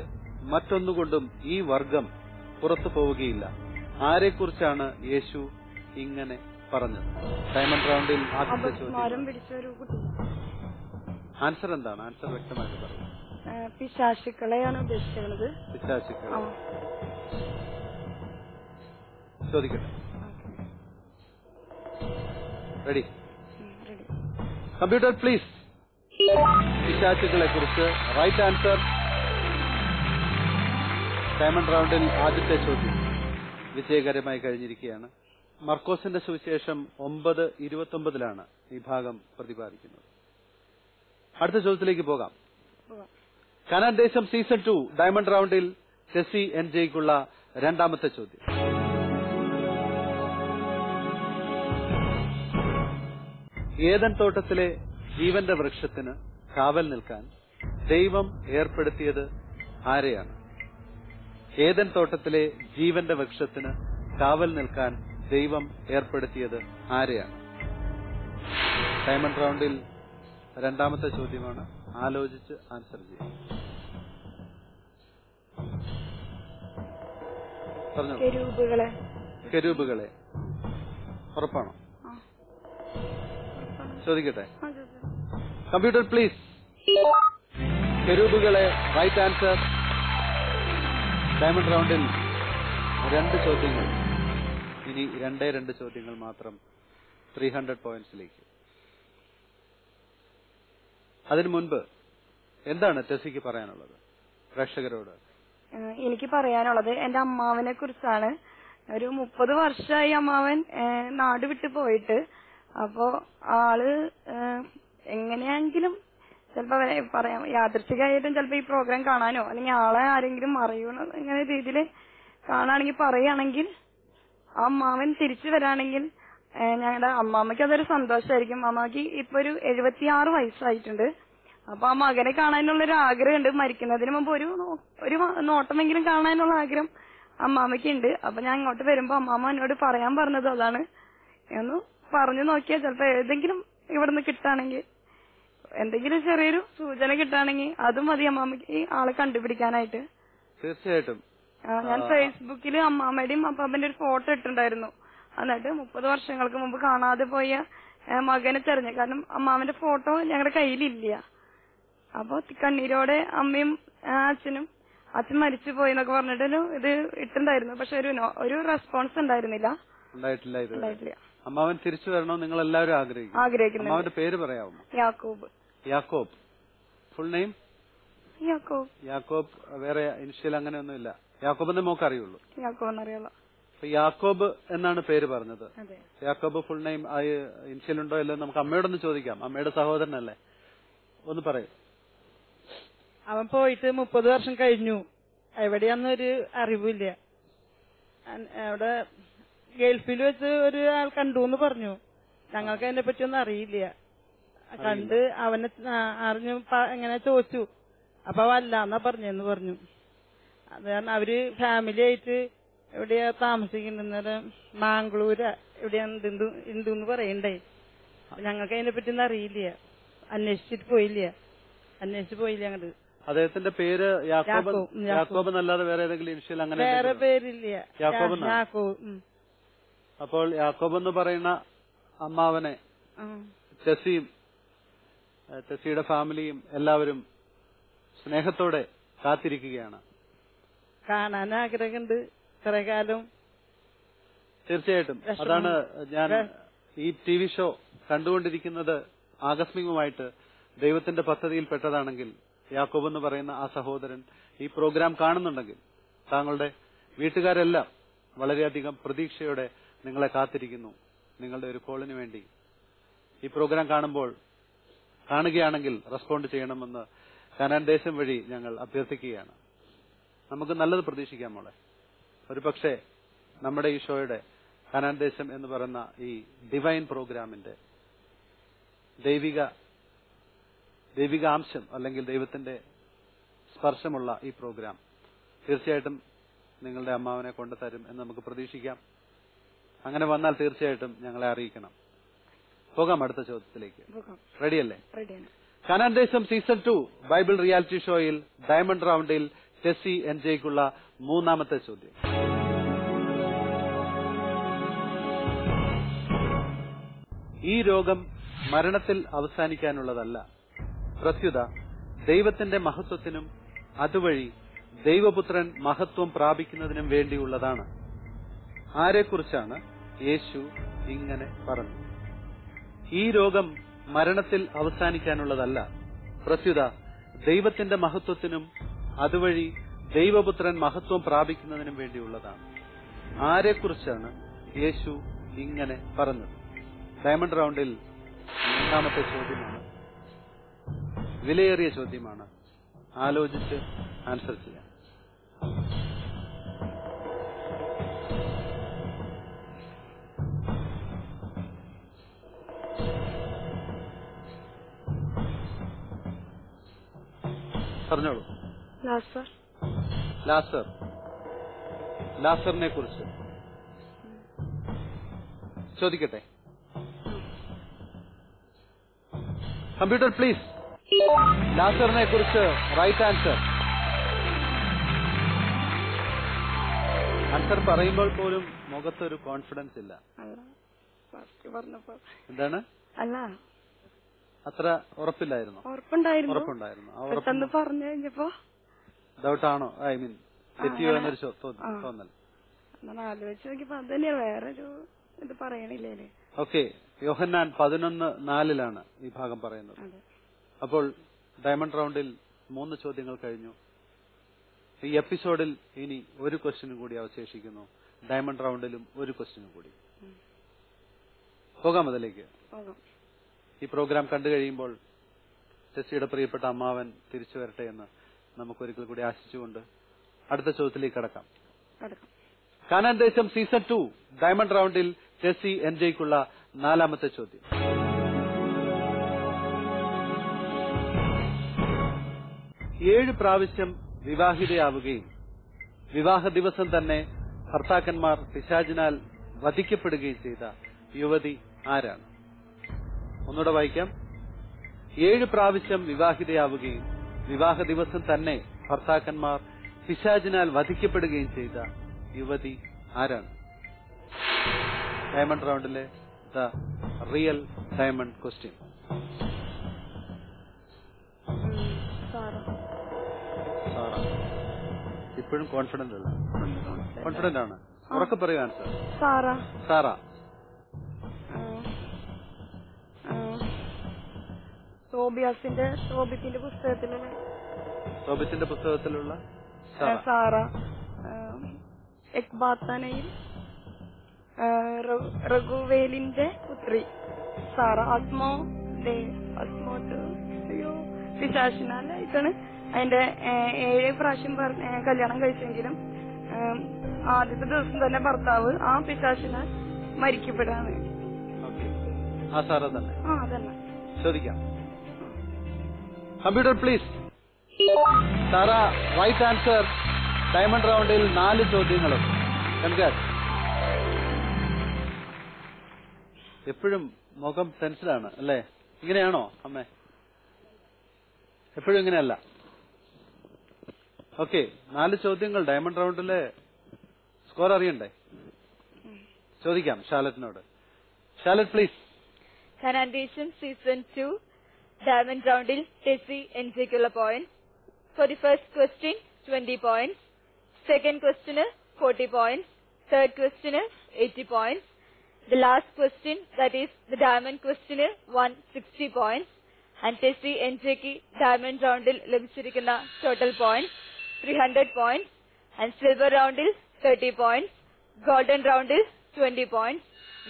മറ്റൊന്നുകൊണ്ടും ഈ വർഗം പുറത്തു പോവുകയില്ല. ആരെക്കുറിച്ചാണ് യേശു ഇങ്ങനെ പറഞ്ഞത്? ഡയമണ്ട് റൗണ്ടിൽ ആദ്യത്തെ ചോദ്യം. ആൻസർ എന്താണ്? ആൻസർ വ്യക്തമായിട്ട് പറയും.
പിശാചുക്കളെയാണ് ഉദ്ദേശിക്കുന്നത്.
പിശാചുക്കൾ. ചോദിക്കട്ടെ. റെഡി? Computer please. പിശാചുക്കളെ കുറിച്ച് റൈറ്റ് ആൻസർ. ഡയമണ്ട് റൗണ്ടിൽ ആദ്യത്തെ ചോദ്യം വിജയകരമായി കഴിഞ്ഞിരിക്കുകയാണ്. മർക്കോസിന്റെ സുവിശേഷം 9:29 ഈ ഭാഗം പ്രതിപാദിക്കുന്നത്. അടുത്ത ചോദ്യത്തിലേക്ക് പോകാം. കാനാൻ ദേശം സീസൺ 2 ഡയമണ്ട് റൗണ്ടിൽ ടെസ്സി എൻജെക്കുള്ള രണ്ടാമത്തെ ചോദ്യം. ഏദൻ തോട്ടത്തിലെ ജീവന്റെ വൃക്ഷത്തിന് കാവൽ നിൽക്കാൻ ദൈവം ഏർപ്പെടുത്തിയത് ആരെയാണ്? ഏദൻ തോട്ടത്തിലെ ജീവന്റെ വൃക്ഷത്തിന് കാവൽ നിൽക്കാൻ ദൈവം ഏർപ്പെടുത്തിയത് ആരെയാണ്? ഡയമണ്ട് റൗണ്ടിൽ രണ്ടാമത്തെ ചോദ്യമാണ്. ആലോചിച്ച് ആൻസർ ചെയ്യും. പറഞ്ഞോ. കെരൂബുകളെ. ഉറപ്പാണോ? ചോദിക്കട്ടെ. Computer please. കെരൂബുകളെ റൈറ്റ് ആൻസർ. ഡയമണ്ട് റൗണ്ടിൽ 2 ചോദ്യങ്ങൾ. ഇനി 2 ചോദ്യങ്ങൾ മാത്രം 300 പോയിന്റ്സിലേക്ക്. അതിനു മുൻപ് എന്താണ് ടെസ്സിക്ക് പറയാനുള്ളത് പ്രേക്ഷകരോട്?
എനിക്ക് പറയാനുള്ളത് എന്റെ അമ്മാവനെ കുറിച്ചാണ്. ഒരു 30 വർഷമായി അമ്മാവൻ നാട് വിട്ടു പോയിട്ട്. അപ്പോ ആള് എങ്ങനെയെങ്കിലും ചിലപ്പോ പറയാം യാദൃച്ഛികമായിട്ടും ചിലപ്പോ ഈ പ്രോഗ്രാം കാണാനോ അല്ലെങ്കിൽ ആളെ ആരെങ്കിലും അറിയണോ ഇങ്ങനെ രീതിയിൽ കാണുകയാണെങ്കിൽ പറയുകയാണെങ്കിൽ ആ അമ്മാവൻ തിരിച്ചു വരാണെങ്കിൽ ഞങ്ങളുടെ അമ്മാമ്മയ്ക്ക് അതൊരു സന്തോഷമായിരിക്കും. അമ്മക്ക് ഇപ്പൊ ഒരു 76 വയസ്സായിട്ടുണ്ട്. അപ്പൊ ആ മകനെ കാണാനുള്ളൊരു ആഗ്രഹമുണ്ട്. മരിക്കുന്നതിന് മുമ്പ് ഒരു നോട്ടമെങ്കിലും കാണാനുള്ള ആഗ്രഹം അമ്മാമ്മയ്ക്കുണ്ട്. അപ്പൊ ഞാൻ ഇങ്ങോട്ട് വരുമ്പോ അമ്മാമ്മ എന്നോട് പറയാൻ പറഞ്ഞത് അതാണ്. ഒന്ന് പറഞ്ഞു നോക്കിയാൽ ചിലപ്പോ ഏതെങ്കിലും ഇവിടുന്ന് കിട്ടാണെങ്കിൽ, എന്തെങ്കിലും ചെറിയൊരു സൂചന കിട്ടാണെങ്കിൽ അതും മതി അമ്മാമ്മയ്ക്ക് ഈ ആളെ കണ്ടുപിടിക്കാനായിട്ട്.
തീർച്ചയായിട്ടും
ഞാൻ ഫേസ്ബുക്കില് അമ്മാമ്മയുടെയും അപ്പാപ്പന്റെ ഒരു ഫോട്ടോ ഇട്ടിട്ടുണ്ടായിരുന്നു. എന്നിട്ട് 30 വർഷങ്ങൾക്ക് മുമ്പ് കാണാതെ പോയ മകനെ തെരഞ്ഞു. കാരണം അമ്മാവന്റെ ഫോട്ടോ ഞങ്ങളുടെ കയ്യിലില്ല. അപ്പൊ കണ്ണീരോടെ അമ്മയും അച്ഛൻ മരിച്ചു പോയി എന്നൊക്കെ പറഞ്ഞിട്ട് ഇത് ഇട്ടുണ്ടായിരുന്നു. പക്ഷെ ഒരു റെസ്പോൺസ് ഉണ്ടായിട്ടില്ല.
അമ്മാവൻ തിരിച്ചു വരണോ നിങ്ങൾ എല്ലാവരും ആഗ്രഹിക്കുന്നു. അമ്മാവന്റെ പേര് പറയാമോ?
യാക്കോബ്.
യാക്കോബ്. Full name?
യാക്കോബ്.
യാക്കോബ്. വേറെ ഇനിഷ്യൽ അങ്ങനെയൊന്നുമില്ല. യാക്കോബ് എന്ന് മോക്ക് അറിയുള്ളൂ?
യാക്കോബ് എന്നറിയാലോ.
യാക്കോബ് എന്നാണ് പേര് പറഞ്ഞത്. യാക്കോബ് ഫുൾ നെയിം ഇനിഷ്യൽ ഉണ്ടോ അല്ലോ നമുക്ക് അമ്മയോടൊന്ന് ചോദിക്കാം. അമ്മയുടെ സഹോദരനല്ലേ, ഒന്ന് പറയൂ.
അവൻ പോയിട്ട് 30 വർഷം കഴിഞ്ഞു. എവിടെയാന്നൊരു അറിവില്ല. അവിടെ ഗൾഫിൽ വെച്ച് ഒരു ആൾ കണ്ടു എന്ന് പറഞ്ഞു. ഞങ്ങൾക്ക് അതിനെ പറ്റിയൊന്നും അറിയില്ല. കണ്ട് അവനെ അറിഞ്ഞു എങ്ങനെ ചോദിച്ചു. അപ്പൊ വല്ലാന്നാ പറഞ്ഞെന്ന് പറഞ്ഞു. അത് കാരണം അവര് ഫാമിലി ആയിട്ട് എവിടെയാ താമസിക്കുന്നത്, മാംഗ്ലൂര് എവിടെയാന്ന് പറയണ്ടേ. ഞങ്ങൾക്ക് അതിനെ പറ്റിയൊന്നും അറിയില്ല. അന്വേഷിച്ചു പോയില്ല അങ്ങോട്ട്.
അദ്ദേഹത്തിന്റെ പേര് യാക്കോബ് എന്നല്ലാതെ വേറെ ഏതെങ്കിലും ഇനിഷ്യൽ അങ്ങനെ
വേറെ പേരില്ല.
യാക്കോബ്. അപ്പോൾ യാക്കോബ് എന്ന് പറയുന്ന അമ്മാവനെ ടെസ്സിയും ടെസ്സിയുടെ ഫാമിലിയും എല്ലാവരും സ്നേഹത്തോടെ കാത്തിരിക്കുകയാണ്.
കാണാൻ ആഗ്രഹമുണ്ട് കുറെ കാലം.
തീർച്ചയായിട്ടും അതാണ് ഞാൻ ഈ TV ഷോ കണ്ടുകൊണ്ടിരിക്കുന്നത്. ആകസ്മികമായിട്ട് ദൈവത്തിന്റെ പദ്ധതിയിൽപ്പെട്ടതാണെങ്കിൽ യാക്കോബ് എന്ന് പറയുന്ന ആ സഹോദരൻ ഈ പ്രോഗ്രാം കാണുന്നുണ്ടെങ്കിൽ താങ്കളുടെ വീട്ടുകാരെല്ലാം വളരെയധികം പ്രതീക്ഷയോടെ നിങ്ങളെ കാത്തിരിക്കുന്നു. നിങ്ങളുടെ ഒരു കോളിന് വേണ്ടി ഈ പ്രോഗ്രാം കാണുകയാണെങ്കിൽ റെസ്പോണ്ട് ചെയ്യണമെന്ന് കാനാൻ ദേശം വഴി ഞങ്ങൾ അഭ്യർത്ഥിക്കുകയാണ്. നമുക്ക് നല്ലത് പ്രതീക്ഷിക്കാം മോളെ. ഒരു പക്ഷേ നമ്മുടെ ഈ ഷോയുടെ കാനാൻ ദേശം എന്ന് പറയുന്ന ഈ ഡിവൈൻ പ്രോഗ്രാമിന്റെ ദൈവികാംശം അല്ലെങ്കിൽ ദൈവത്തിന്റെ സ്പർശമുള്ള ഈ പ്രോഗ്രാം തീർച്ചയായിട്ടും നിങ്ങളുടെ അമ്മാവനെ കൊണ്ടുതരും എന്ന് നമുക്ക് പ്രതീക്ഷിക്കാം. അങ്ങനെ വന്നാൽ തീർച്ചയായിട്ടും ഞങ്ങളെ അറിയിക്കണം. പോകാം അടുത്ത ചോദ്യത്തിലേക്ക്. റെഡിയല്ലേ? കാനാൻ ദേശം സീസൺ 2 ബൈബിൾ റിയാലിറ്റി ഷോയിൽ ഡയമണ്ട് റൗണ്ടിൽ ടെസ്സി എൻജയ്ക്കുള്ള 3ാമത്തെ ചോദ്യം. ഈ രോഗം മരണത്തിൽ അവസാനിക്കാനുള്ളതല്ല, പ്രത്യുത ദൈവത്തിന്റെ മഹത്വത്തിനും അതുവഴി ദൈവപുത്രൻ മഹത്വം പ്രാപിക്കുന്നതിനും വേണ്ടിയുള്ളതാണ്. ആരെക്കുറിച്ചാണ് യേശു ഇങ്ങനെ പറഞ്ഞു? ഈ രോഗം മരണത്തിൽ അവസാനിക്കാനുള്ളതല്ല, പ്രത്യുത ദൈവത്തിന്റെ മഹത്വത്തിനും അതുവഴി ദൈവപുത്രൻ മഹത്വം പ്രാപിക്കുന്നതിനും വേണ്ടിയുള്ളതാണ്. ആരെക്കുറിച്ചാണ് യേശു ഇങ്ങനെ പറഞ്ഞത്? ഡയമണ്ട് റൗണ്ടിൽ 3ാമത്തെ ചോദ്യമാണ്. വിലയേറിയ ചോദ്യമാണ്. ആലോചിച്ച് ആൻസർ ചെയ്യാം. പറഞ്ഞോളൂ. ലാസറിനെ കുറിച്ച് ചോദിക്കട്ടെ? Computer please. ലാസറിനെ കുറിച്ച് റൈറ്റ് ആൻസർ. ആൻസർ പറയുമ്പോൾ പോലും മുഖത്തൊരു കോൺഫിഡൻസ് ഇല്ല. എന്താണ്?
അല്ല,
അത്ര ഉറപ്പില്ലായിരുന്നു?
ഉറപ്പുണ്ടായിരുന്നു. പറഞ്ഞു കഴിഞ്ഞപ്പോ
ഡൗട്ടാണോ? ഐ മീൻ തെറ്റിയോ എന്നൊരു തോന്നൽ.
ആലോചിച്ച് നോക്കിയപ്പോ അത് തന്നെയാണ്, വേറൊരു ഇത് പറയണില്ലേ.
ഓക്കെ, യോഹന്നാൻ 11:4 ഈ ഭാഗം പറയുന്നത്. അപ്പോൾ ഡയമണ്ട് റൗണ്ടിൽ 3 ചോദ്യങ്ങൾ കഴിഞ്ഞു. ഈ എപ്പിസോഡിൽ ഇനി ഒരു ക്വസ്റ്റ്യനും കൂടി അവശേഷിക്കുന്നു. ഡയമണ്ട് റൗണ്ടിലും ഒരു ക്വസ്റ്റ്യനും കൂടി. പോകാം അതിലേക്ക്. ഈ പ്രോഗ്രാം കണ്ടു കഴിയുമ്പോൾ ടെസ്സിയുടെ പ്രിയപ്പെട്ട അമ്മാവൻ തിരിച്ചു വരട്ടെ എന്ന് നമുക്കൊരിക്കൽ കൂടി ആശിച്ചുകൊണ്ട് അടുത്ത ചോദ്യത്തിലേക്ക് കടക്കാം. കാനാൻ ദേശം സീസൺ 2 ഡയമണ്ട് റൗണ്ടിൽ ടെസ്സി എൻജയ്ക്കുള്ള 4ാമത്തെ ചോദ്യം. 7 പ്രാവശ്യം വിവാഹിതയാവുകയും വിവാഹ ദിവസം തന്നെ ഭർത്താക്കന്മാർ പിശാചിനാൽ വധിക്കപ്പെടുകയും ചെയ്ത യുവതി ആരാണ്? ഒന്നുകൂടെ വായിക്കാം. 7 പ്രാവശ്യം വിവാഹിതയാവുകയും വിവാഹ ദിവസം തന്നെ ഭർത്താക്കന്മാർ പിശാചിനാൽ വധിക്കപ്പെടുകയും ചെയ്ത യുവതി ആരാണ്? ഡയമണ്ട് റൗണ്ടിലെ ദ റിയൽ ഡയമണ്ട് ക്വസ്റ്റ്യൻ. ഇപ്പോഴും കോൺഫിഡന്റ് അല്ല? കോൺഫിഡന്റ് ആണ്. ഉറക്കെ പറയൂ ആൻസർ. സാറ. സോബിത്തിന്റെ പുസ്തകത്തിലുള്ള
സാറ. എക്ബാത്തനയിൽ റഘുവേലിന്റെ പുത്രി സാറ. പിശാചിനാലായിട്ടാണ് അതിന്റെ 7 പ്രാവശ്യം കല്യാണം കഴിച്ചെങ്കിലും ആദ്യത്തെ ദിവസം തന്നെ ഭർത്താവ് ആ പിശാചിനാൽ മരിക്കപ്പെടാണ്.
അതന്നെ. ചോദിക്കാം. Computer please. Sara right answer. Diamond റൗണ്ടിൽ 4 ചോദ്യങ്ങളും. കൺഗ്രാറ്റ്സ്. എപ്പോഴും മുഖം ടെൻഷനാണ് അല്ലേ? ഇങ്ങനെയാണോ അമ്മേ? എപ്പോഴും ഇങ്ങനെയല്ല. ഓക്കെ, 4 ചോദ്യങ്ങൾ. ഡയമണ്ട് റൗണ്ടിലെ സ്കോർ അറിയണ്ടേ? ചോദിക്കാം ഷാലറ്റിനോട്. Shalet please.
Kanaandesham season 2 diamond റൗണ്ടിൽ ടെസി എൻജിക്കുള്ള point. For the first question 20 points, second question 40 points, third question 80 points, the last question, that is the diamond question, 160 points, and Tessie NJക്ക് diamond roundil ലഭിച്ചിരിക്കുന്ന total points 300 points, and silver roundil 30 points, golden roundil 20 points.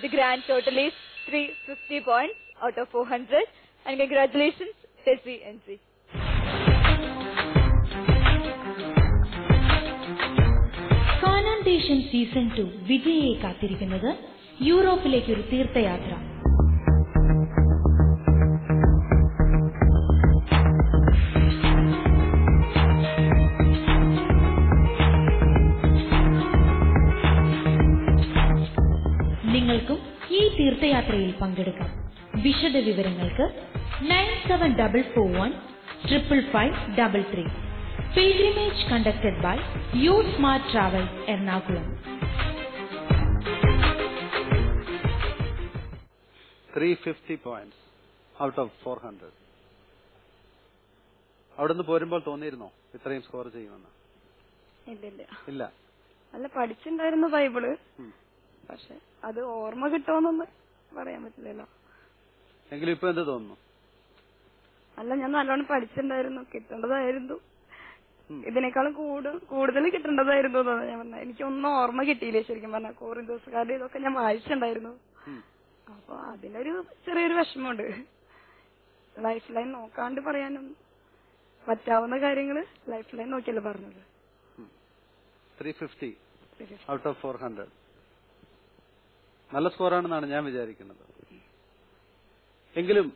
The grand total is 350 points out of 400, and congratulations Tessie NJ.
Kanaandesham season 2 വിജയിയെ കാത്തിരിക്കുന്നത് യൂറോപ്പിലേക്കൊരു തീർത്ഥയാത്ര. നിങ്ങൾക്കും ഈ തീർത്ഥയാത്രയിൽ പങ്കെടുക്കാം. വിശദ വിവരങ്ങൾക്ക് 9744155533. Pilgrimage conducted by You Smart Travels Ernakulam.
350 points out of 400. അവിടുന്ന് പോരുമ്പോൾ തോന്നിയിരുന്നോ ഇത്രയും സ്കോർ ചെയ്യുമെന്ന്? ഇല്ല.
അല്ല, പഠിച്ചിട്ടുണ്ടായിരുന്നു ബൈബിള്, പക്ഷെ അത് ഓർമ്മ കിട്ടുമെന്നൊന്നും പറയാൻ പറ്റില്ലല്ലോ.
എങ്കിലും ഇപ്പൊ എന്ത് തോന്നുന്നു?
അല്ല, ഞാൻ നല്ലോണം പഠിച്ചിട്ടുണ്ടായിരുന്നു, കിട്ടേണ്ടതായിരുന്നു. ഇതിനേക്കാളും കൂടുതൽ കിട്ടേണ്ടതായിരുന്നു ഞാൻ പറഞ്ഞ. എനിക്കൊന്നും ഓർമ്മ കിട്ടിയില്ലേ ശരിക്കും പറഞ്ഞ. കോറിന്തോസുകാരുടെ ഇതൊക്കെ ഞാൻ വായിച്ചിട്ടുണ്ടായിരുന്നു. അപ്പൊ അതിനൊരു ചെറിയൊരു വിഷമമുണ്ട്. ലൈഫ് ലൈൻ നോക്കാണ്ട് പറയാനും പറ്റാവുന്ന കാര്യങ്ങള് ലൈഫ് ലൈൻ നോക്കിയല്ലേ പറഞ്ഞത്.
350 ഔട്ട് ഓഫ് 400 നല്ല സ്കോറാണെന്നാണ് ഞാൻ വിചാരിക്കുന്നത്. എങ്കിലും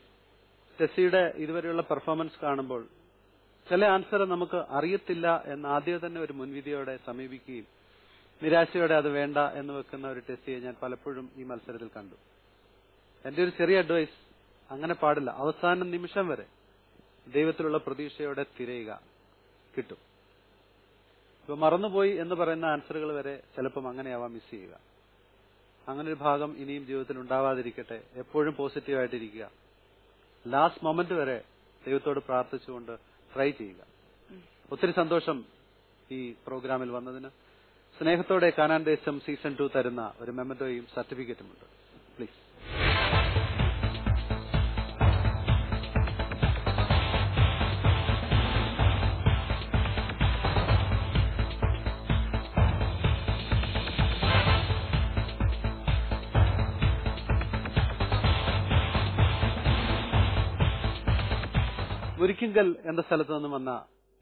ടെസ്സിയുടെ ഇതുവരെയുള്ള പെർഫോമൻസ് കാണുമ്പോൾ ചില ആൻസർ നമുക്ക് അറിയത്തില്ല എന്ന് ആദ്യം തന്നെ ഒരു മുൻവിധിയോടെ സമീപിക്കുകയും നിരാശയോടെ അത് വേണ്ട എന്ന് വെക്കുന്ന ഒരു ടെസ്സിയെ ഞാൻ പലപ്പോഴും ഈ മത്സരത്തിൽ കണ്ടു. എന്റെ ഒരു ചെറിയ അഡ്വൈസ്, അങ്ങനെ പാടില്ല. അവസാന നിമിഷം വരെ ദൈവത്തിലുള്ള പ്രതീക്ഷയോടെ തിരയുക, കിട്ടും. ഇപ്പൊ മറന്നുപോയി എന്ന് പറയുന്ന ആൻസറുകൾ വരെ ചിലപ്പം അങ്ങനെയാവാം മിസ് ചെയ്യുക. അങ്ങനെ ഒരു ഭാഗം ഇനിയും ജീവിതത്തിൽ ഉണ്ടാവാതിരിക്കട്ടെ. എപ്പോഴും പോസിറ്റീവായിട്ടിരിക്കുക. ലാസ്റ്റ് മൊമെന്റ് വരെ ദൈവത്തോട് പ്രാർത്ഥിച്ചുകൊണ്ട് ട്രൈ ചെയ്യുക. ഒത്തിരി സന്തോഷം ഈ പ്രോഗ്രാമിൽ വന്നതിന്. സ്നേഹത്തോടെ കാനാൻഡേശം സീസൺ 2 തരുന്ന ഒരു മെമ്മന്റോയും സർട്ടിഫിക്കറ്റുമുണ്ട്. പ്ലീസ്. മുരിക്കിങ്കൽ എന്ന സ്ഥലത്ത് നിന്നും വന്ന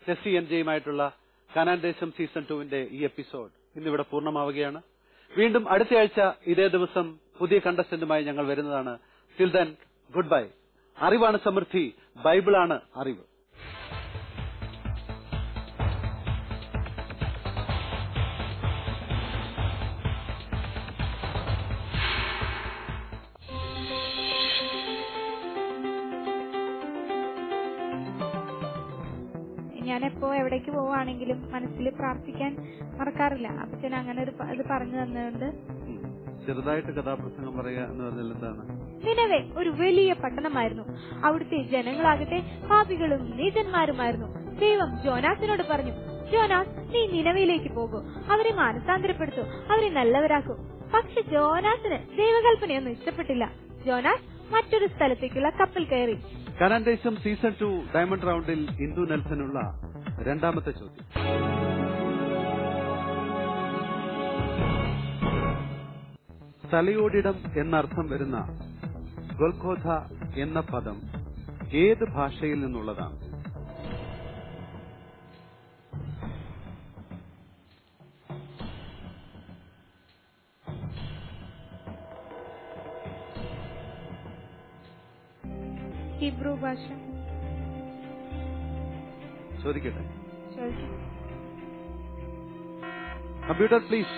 ടെസ്സി എൻജയുമായിട്ടുള്ള കാനാൻഡേശം സീസൺ 2 ഈ എപ്പിസോഡ് ഇന്നിവിടെ പൂർണ്ണമാവുകയാണ്. വീണ്ടും അടുത്തയാഴ്ച ഇതേ ദിവസം പുതിയ കണ്ടസ്റ്റന്റുമായി ഞങ്ങൾ വരുന്നതാണ്. Till then, good bye. അറിവാണ് സമൃദ്ധി, ബൈബിളാണ് അറിവ്.
ഞാൻ എപ്പോ എവിടേക്ക് പോവാണെങ്കിലും മനസ്സിൽ പ്രാർത്ഥിക്കാൻ മറക്കാറില്ല. അപ്പച്ചൻ അങ്ങനെ ഇത് പറഞ്ഞു തന്നുകൊണ്ട്
ചെറുതായിട്ട് കഥാപ്രസംഗം പറയുക എന്ന് പറഞ്ഞാൽ എന്താണ്?
നിനവെ ഒരു വലിയ പട്ടണമായിരുന്നു. അവിടുത്തെ ജനങ്ങളാകട്ടെ പാപികളും നീചന്മാരുമായിരുന്നു. ദൈവം ജോനാസിനോട് പറഞ്ഞു, ജോനാസ്, നീ നിനവയിലേക്ക് പോകൂ, അവരെ മാനസാന്തരപ്പെടുത്തൂ, അവരെ നല്ലവരാക്കൂ. പക്ഷെ ജോനാസിന് ദൈവകൽപ്പനയൊന്നും ഇഷ്ടപ്പെട്ടില്ല. ജോനാസ് മറ്റൊരു സ്ഥലത്തേക്കുള്ള കപ്പൽ കയറി.
കാനാൻ ദേശം സീസൺ 2 ഡയമണ്ട് റൗണ്ടിൽ ഇന്ദു നെൽസനുള്ള രണ്ടാമത്തെ ചോദ്യം. തലയോടിടം എന്നർത്ഥം വരുന്ന ഗൊൽഗോഥ എന്ന പദം ഏത് ഭാഷയിൽ നിന്നുള്ളതാണ്?
ഹീബ്രു ഭാഷ.
ചോദിക്കട്ടെ. Computer please.